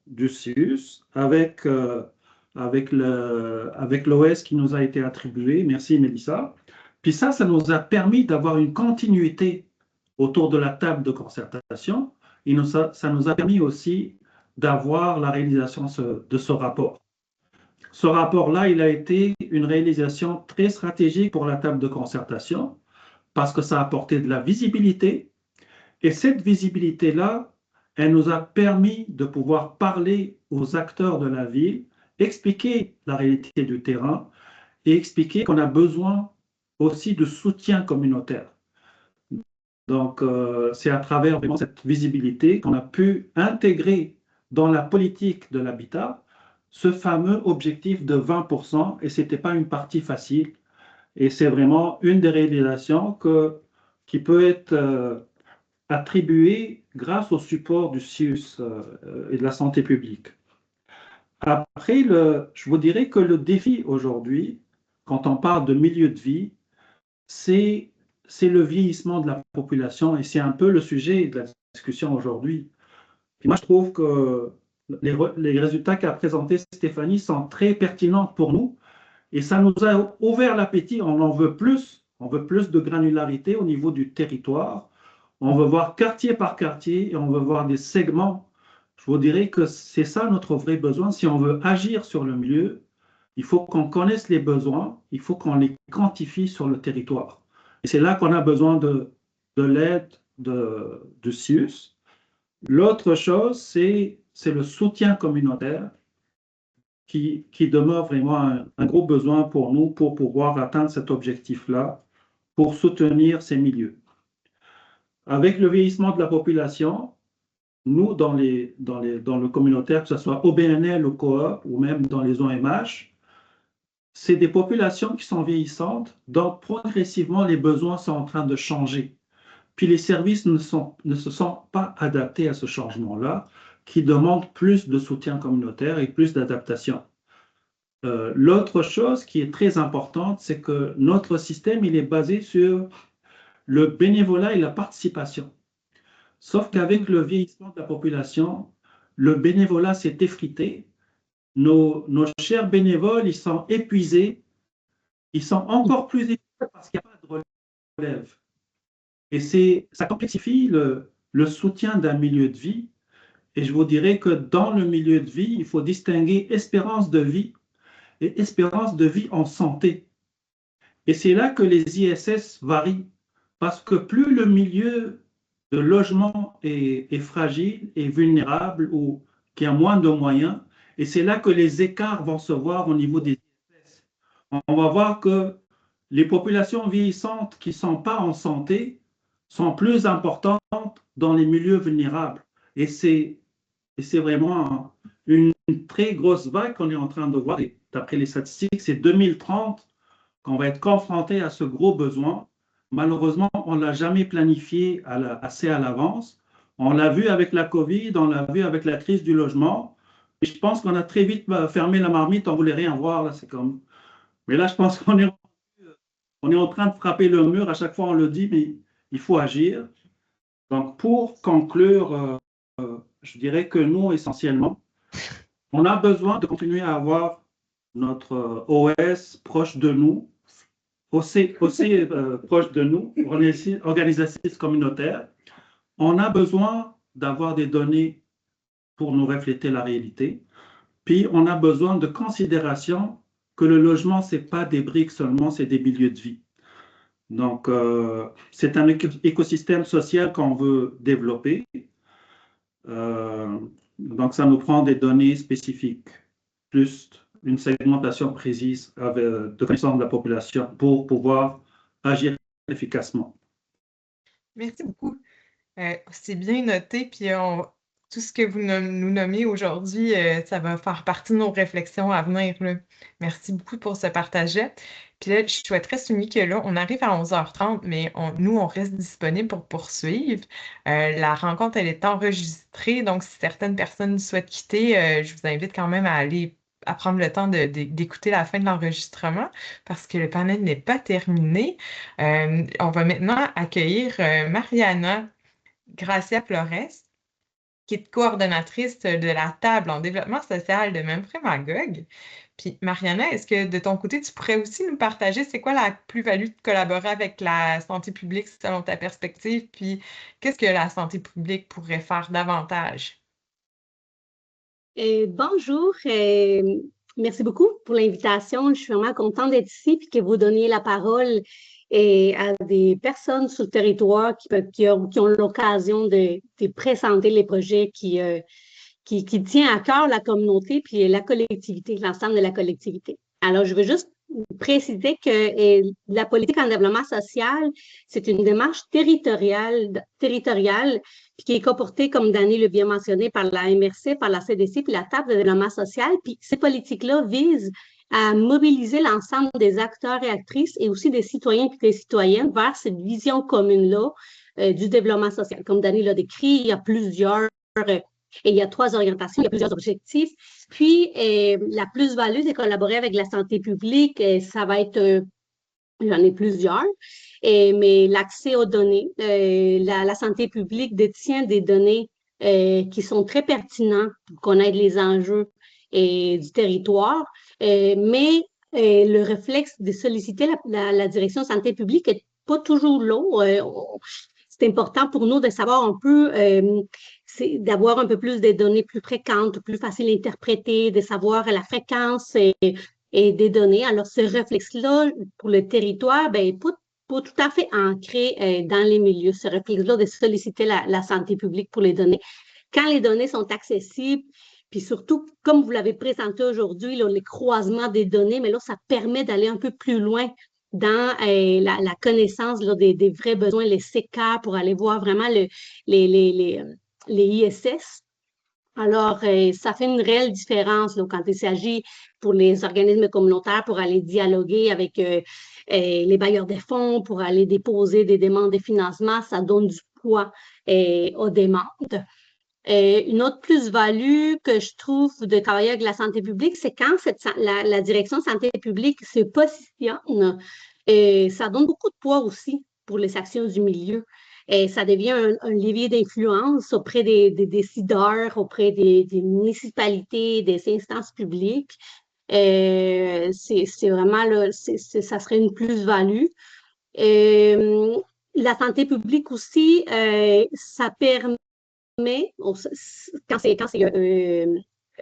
du CIUS avec l'OS qui nous a été attribué. Merci, Mélissa. Puis ça nous a permis d'avoir une continuité autour de la table de concertation. Et ça nous a permis aussi d'avoir la réalisation de ce rapport. Ce rapport-là, il a été une réalisation très stratégique pour la table de concertation parce que ça a apporté de la visibilité. Et cette visibilité-là, elle nous a permis de pouvoir parler aux acteurs de la ville, expliquer la réalité du terrain et expliquer qu'on a besoin aussi de soutien communautaire. Donc, c'est à travers vraiment cette visibilité qu'on a pu intégrer dans la politique de l'habitat ce fameux objectif de 20%, et ce n'était pas une partie facile. Et c'est vraiment une des réalisations qui peut être attribuée grâce au support du CIUS et de la santé publique. Après, je vous dirais que le défi aujourd'hui, quand on parle de milieu de vie, c'est le vieillissement de la population et c'est un peu le sujet de la discussion aujourd'hui. Moi, je trouve que les résultats qu'a présentés Stéphanie sont très pertinents pour nous et ça nous a ouvert l'appétit. On en veut plus. On veut plus de granularité au niveau du territoire. On veut voir quartier par quartier et on veut voir des segments. Je vous dirais que c'est ça notre vrai besoin. Si on veut agir sur le milieu, il faut qu'on connaisse les besoins, il faut qu'on les quantifie sur le territoire. Et c'est là qu'on a besoin de l'aide de CIUS. L'autre chose, c'est le soutien communautaire qui demeure vraiment un gros besoin pour nous pour pouvoir atteindre cet objectif-là, pour soutenir ces milieux. Avec le vieillissement de la population, nous, dans le communautaire, que ce soit OBNL ou coop ou même dans les OMH, c'est des populations qui sont vieillissantes, donc progressivement, les besoins sont en train de changer. Puis les services ne se sont pas adaptés à ce changement-là, qui demande plus de soutien communautaire et plus d'adaptation. L'autre chose qui est très importante, c'est que notre système, il est basé sur le bénévolat et la participation. Sauf qu'avec le vieillissement de la population, le bénévolat s'est effrité. Nos chers bénévoles, ils sont épuisés. Ils sont encore plus épuisés parce qu'il n'y a pas de relève. Et ça complexifie le soutien d'un milieu de vie. Et je vous dirais que dans le milieu de vie, il faut distinguer espérance de vie et espérance de vie en santé. Et c'est là que les ISS varient, parce que plus le milieu de logement est fragile et vulnérable ou qui a moins de moyens, et c'est là que les écarts vont se voir au niveau des ISS. On va voir que les populations vieillissantes qui ne sont pas en santé sont plus importantes dans les milieux vulnérables. Et c'est vraiment une très grosse vague qu'on est en train de voir. D'après les statistiques, c'est 2030 qu'on va être confronté à ce gros besoin. Malheureusement, on ne l'a jamais planifié assez à l'avance. On l'a vu avec la COVID, on l'a vu avec la crise du logement. Et je pense qu'on a très vite fermé la marmite, on ne voulait rien voir. Là, comme... Mais là, je pense qu'on est en train de frapper le mur. À chaque fois, on le dit, mais il faut agir. Donc, pour conclure, je dirais que nous, essentiellement, on a besoin de continuer à avoir notre OS proche de nous, aussi proche de nous, organisatrice communautaire. On a besoin d'avoir des données pour nous refléter la réalité. Puis, on a besoin de considération que le logement, ce n'est pas des briques seulement, c'est des milieux de vie. Donc, c'est un écosystème social qu'on veut développer. Donc, ça nous prend des données spécifiques, plus une segmentation précise de connaissance de la population pour pouvoir agir efficacement. Merci beaucoup. C'est bien noté, puis tout ce que vous nous nommez aujourd'hui, ça va faire partie de nos réflexions à venir, là. Merci beaucoup pour ce partage-là. Puis là, je souhaiterais souligner que là, on arrive à 11h30, mais nous, on reste disponible pour poursuivre. La rencontre, elle est enregistrée, donc si certaines personnes souhaitent quitter, je vous invite quand même à prendre le temps d'écouter la fin de l'enregistrement parce que le panel n'est pas terminé. On va maintenant accueillir Mariana Gracia Flores, qui est coordonnatrice de la table en développement social de Memphremagog. Puis, Mariana, est-ce que de ton côté, tu pourrais aussi nous partager c'est quoi la plus-value de collaborer avec la santé publique selon ta perspective, puis qu'est-ce que la santé publique pourrait faire davantage? Bonjour, merci beaucoup pour l'invitation. Je suis vraiment contente d'être ici et que vous donniez la parole à des personnes sur le territoire qui ont l'occasion de présenter les projets qui tient à cœur la communauté puis la collectivité, l'ensemble de la collectivité. Alors, je veux juste préciser que la politique en développement social, c'est une démarche territoriale puis qui est comportée, comme Dany l'a bien mentionné, par la MRC, par la CDC, puis la table de développement social. Puis ces politiques-là visent à mobiliser l'ensemble des acteurs et actrices et aussi des citoyens et des citoyennes vers cette vision commune-là du développement social. Comme Dany l'a décrit, il y a plusieurs... Et il y a 3 orientations, il y a plusieurs objectifs. Puis, la plus-value, c'est collaborer avec la santé publique. Ça va être, j'en ai plusieurs, mais l'accès aux données. La santé publique détient des données qui sont très pertinentes pour connaître les enjeux du territoire. Mais le réflexe de solliciter la direction santé publique n'est pas toujours là. C'est important pour nous de savoir un peu, d'avoir un peu plus de données plus fréquentes, plus faciles à interpréter, de savoir la fréquence et des données. Alors, ce réflexe-là, pour le territoire, ben, pas tout à fait ancré dans les milieux. Ce réflexe-là de solliciter la santé publique pour les données. Quand les données sont accessibles, puis surtout, comme vous l'avez présenté aujourd'hui, les croisements des données, mais là, ça permet d'aller un peu plus loin dans la connaissance là, des vrais besoins, les CK, pour aller voir vraiment les ISS. Alors, ça fait une réelle différence là, quand il s'agit pour les organismes communautaires pour aller dialoguer avec les bailleurs de fonds, pour aller déposer des demandes de financement. Ça donne du poids aux demandes. Une autre plus-value que je trouve de travailler avec la santé publique, c'est quand la direction santé publique se positionne, ça donne beaucoup de poids aussi pour les actions du milieu. Et ça devient un levier d'influence auprès des décideurs, auprès des municipalités, des instances publiques. C'est vraiment, là, ça serait une plus-value. La santé publique aussi, ça permet quand c'est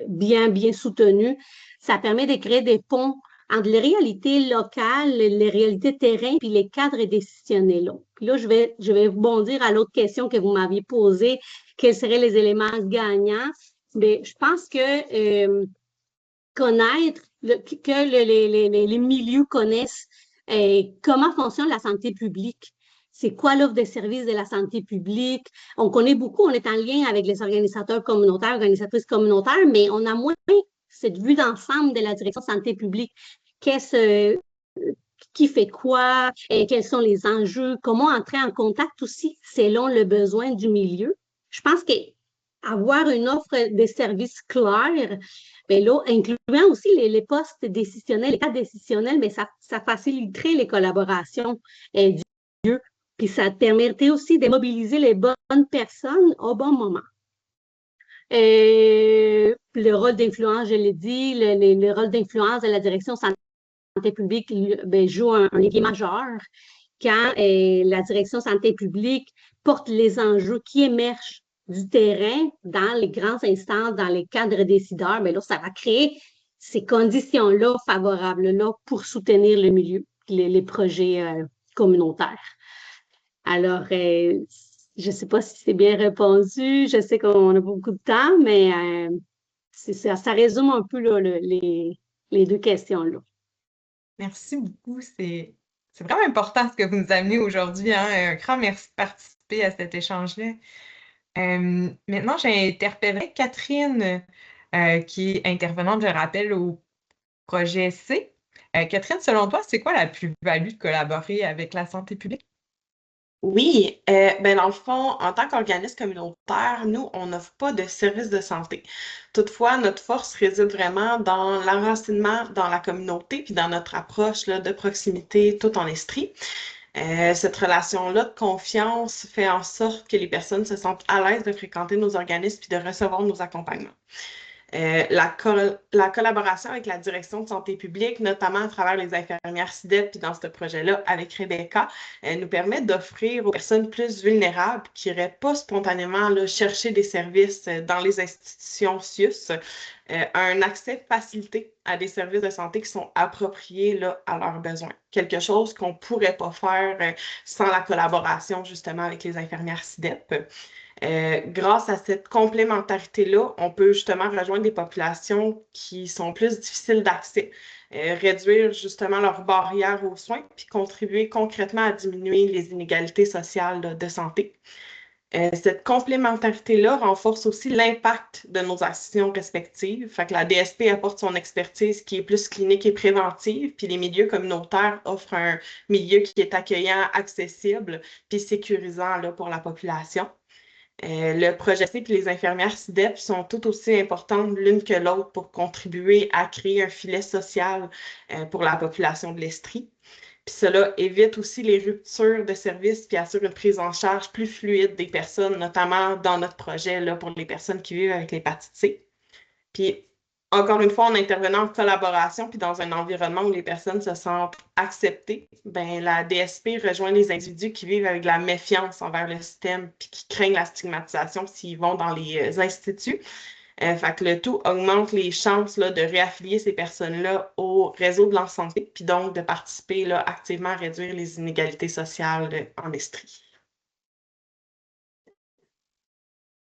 bien soutenu, ça permet de créer des ponts entre les réalités locales, les réalités terrain, puis les cadres décisionnels. Puis là, je vais rebondir à l'autre question que vous m'aviez posée, quels seraient les éléments gagnants? Mais je pense que connaître, que les milieux connaissent comment fonctionne la santé publique. C'est quoi l'offre de services de la santé publique? On connaît beaucoup, on est en lien avec les organisateurs communautaires, organisatrices communautaires, mais on a moins cette vue d'ensemble de la direction santé publique. Qui fait quoi? Quels sont les enjeux? Comment entrer en contact aussi selon le besoin du milieu? Je pense qu'avoir une offre de services clairs, mais là, incluant aussi les postes décisionnels, les cadres décisionnels, mais ça faciliterait les collaborations du milieu. Puis ça permettrait aussi de mobiliser les bonnes personnes au bon moment. Le rôle d'influence, je l'ai dit, le rôle d'influence de la direction santé publique joue un levier majeur quand la direction santé publique porte les enjeux qui émergent du terrain dans les grandes instances, dans les cadres décideurs. Mais là, ça va créer ces conditions-là favorables-là pour soutenir le milieu, les projets communautaires. Alors, je ne sais pas si c'est bien répondu. Je sais qu'on a beaucoup de temps, mais ça résume un peu là, les deux questions-là. Merci beaucoup. C'est vraiment important ce que vous nous amenez aujourd'hui. Hein? Un grand merci de participer à cet échange-là. Maintenant, j'interpellerai Catherine, qui est intervenante, je rappelle, au projet C. Catherine, selon toi, c'est quoi la plus-value de collaborer avec la santé publique? Oui, dans le fond, en tant qu'organisme communautaire, nous, on n'offre pas de services de santé. Toutefois, notre force réside vraiment dans l'enracinement dans la communauté, puis dans notre approche là, de proximité tout en Estrie. Cette relation-là de confiance fait en sorte que les personnes se sentent à l'aise de fréquenter nos organismes puis de recevoir nos accompagnements. La collaboration avec la direction de santé publique, notamment à travers les infirmières SIDEP, puis dans ce projet-là avec Rebecca, nous permet d'offrir aux personnes plus vulnérables qui n'iraient pas spontanément là, chercher des services dans les institutions CIUS, un accès facilité à des services de santé qui sont appropriés là, à leurs besoins. Quelque chose qu'on ne pourrait pas faire sans la collaboration justement avec les infirmières SIDEP. Grâce à cette complémentarité-là, on peut justement rejoindre des populations qui sont plus difficiles d'accès, réduire justement leurs barrières aux soins, puis contribuer concrètement à diminuer les inégalités sociales de santé. Cette complémentarité-là renforce aussi l'impact de nos actions respectives. Fait que la DSP apporte son expertise qui est plus clinique et préventive, puis les milieux communautaires offrent un milieu qui est accueillant, accessible, puis sécurisant là, pour la population. Le projet C et les infirmières SIDEP sont tout aussi importantes l'une que l'autre pour contribuer à créer un filet social pour la population de l'Estrie. Puis cela évite aussi les ruptures de services puis assure une prise en charge plus fluide des personnes, notamment dans notre projet là, pour les personnes qui vivent avec l'hépatite C. Puis encore une fois, en intervenant en collaboration puis dans un environnement où les personnes se sentent acceptées, la DSP rejoint les individus qui vivent avec de la méfiance envers le système puis qui craignent la stigmatisation s'ils vont dans les instituts. Fait que le tout augmente les chances là, de réaffilier ces personnes-là au réseau de la santé puis donc de participer là, activement à réduire les inégalités sociales en Estrie.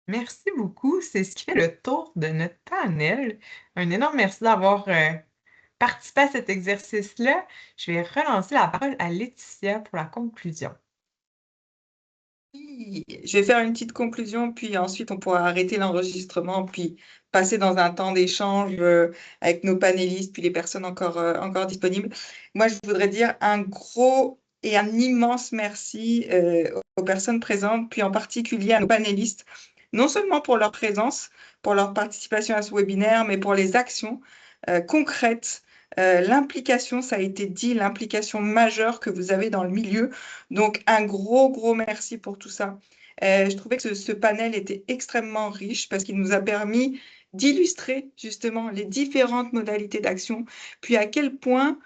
Merci beaucoup. C'est ce qui fait le tour de notre panel. Un énorme merci d'avoir participé à cet exercice-là. Je vais relancer la parole à Laetitia pour la conclusion. Je vais faire une petite conclusion, puis ensuite on pourra arrêter l'enregistrement, puis passer dans un temps d'échange avec nos panélistes, puis les personnes encore disponibles. Moi, je voudrais dire un gros et un immense merci aux personnes présentes, puis en particulier à nos panélistes, non seulement pour leur présence, pour leur participation à ce webinaire, mais pour les actions concrètes, l'implication, ça a été dit, l'implication majeure que vous avez dans le milieu. Donc, un gros merci pour tout ça. Je trouvais que ce panel était extrêmement riche parce qu'il nous a permis d'illustrer justement les différentes modalités d'action, puis à quel point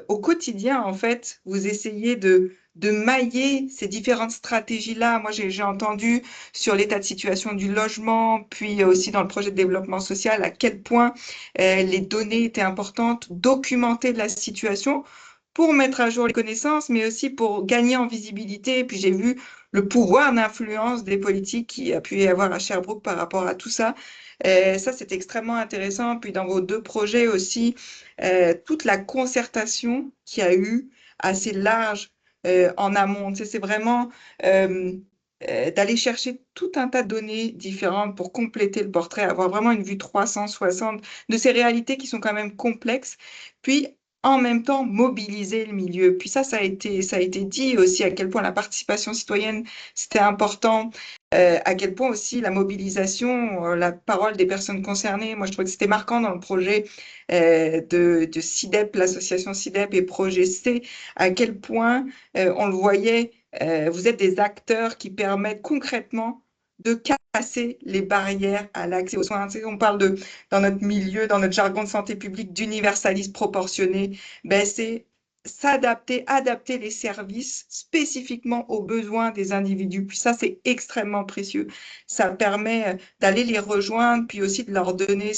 au quotidien, en fait, vous essayez de de mailler ces différentes stratégies-là. Moi, j'ai entendu sur l'état de situation du logement, puis aussi dans le projet de développement social, à quel point les données étaient importantes, documenter la situation pour mettre à jour les connaissances, mais aussi pour gagner en visibilité. Puis j'ai vu le pouvoir d'influence des politiques qui a pu y avoir à Sherbrooke par rapport à tout ça. Ça, c'est extrêmement intéressant. Puis dans vos deux projets aussi, toute la concertation qu'il y a eu assez large en amont. Tu sais, c'est vraiment d'aller chercher tout un tas de données différentes pour compléter le portrait, avoir vraiment une vue 360 de ces réalités qui sont quand même complexes. Puis en même temps mobiliser le milieu. Puis ça a été dit aussi à quel point la participation citoyenne, c'était important, à quel point aussi la mobilisation, la parole des personnes concernées. Moi, je trouvais que c'était marquant dans le projet de CIDEP, l'association CIDEP et Projet C, à quel point on le voyait, vous êtes des acteurs qui permettent concrètement de casser les barrières à l'accès aux soins. Tu sais, on parle dans notre milieu, dans notre jargon de santé publique, d'universalisme proportionné. Ben, c'est adapter les services spécifiquement aux besoins des individus. Puis ça, c'est extrêmement précieux. Ça permet d'aller les rejoindre, puis aussi de leur donner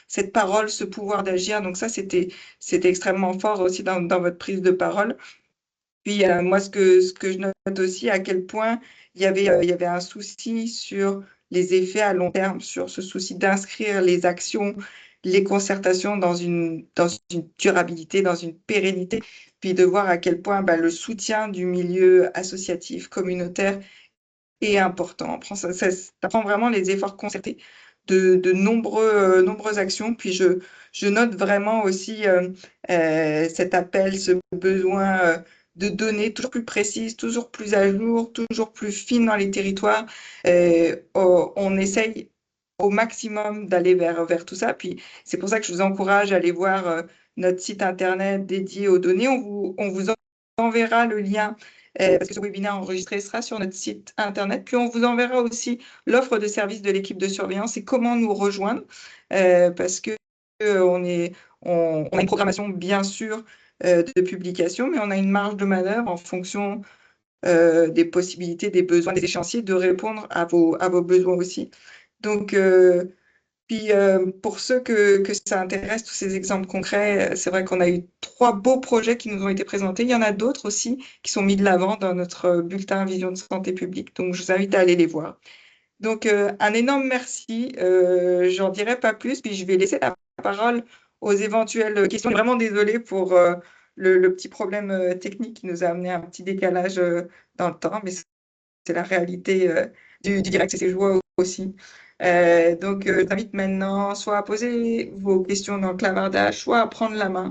cette parole, ce pouvoir d'agir. Donc ça, c'était extrêmement fort aussi dans votre prise de parole. Puis moi, ce que je note aussi, à quel point il y avait un souci sur les effets à long terme, sur ce souci d'inscrire les actions, les concertations dans une durabilité, dans une pérennité, puis de voir à quel point le soutien du milieu associatif, communautaire est important. Ça prend vraiment les efforts concertés de nombreuses actions. Puis je note vraiment aussi cet appel, ce besoin de données toujours plus précises, toujours plus à jour, toujours plus fines dans les territoires. On essaye au maximum d'aller vers tout ça. Puis c'est pour ça que je vous encourage à aller voir notre site Internet dédié aux données. On vous enverra le lien parce que ce webinaire enregistré sera sur notre site Internet. Puis on vous enverra aussi l'offre de service de l'équipe de surveillance et comment nous rejoindre parce que on a une programmation bien sûr de publication, mais on a une marge de manœuvre en fonction des possibilités, des besoins, des échéanciers, de répondre à vos besoins aussi. Donc, puis pour ceux que ça intéresse, tous ces exemples concrets, c'est vrai qu'on a eu 3 beaux projets qui nous ont été présentés. Il y en a d'autres aussi qui sont mis de l'avant dans notre bulletin Vision de santé publique. Donc, je vous invite à aller les voir. Donc, un énorme merci. J'en dirai pas plus, puis je vais laisser la parole aux éventuelles questions. Vraiment désolée pour le petit problème technique qui nous a amené un petit décalage dans le temps, mais c'est la réalité du direct, c'est ce que je vois aussi. Donc, je vous invite maintenant soit à poser vos questions dans le clavardage, soit à prendre la main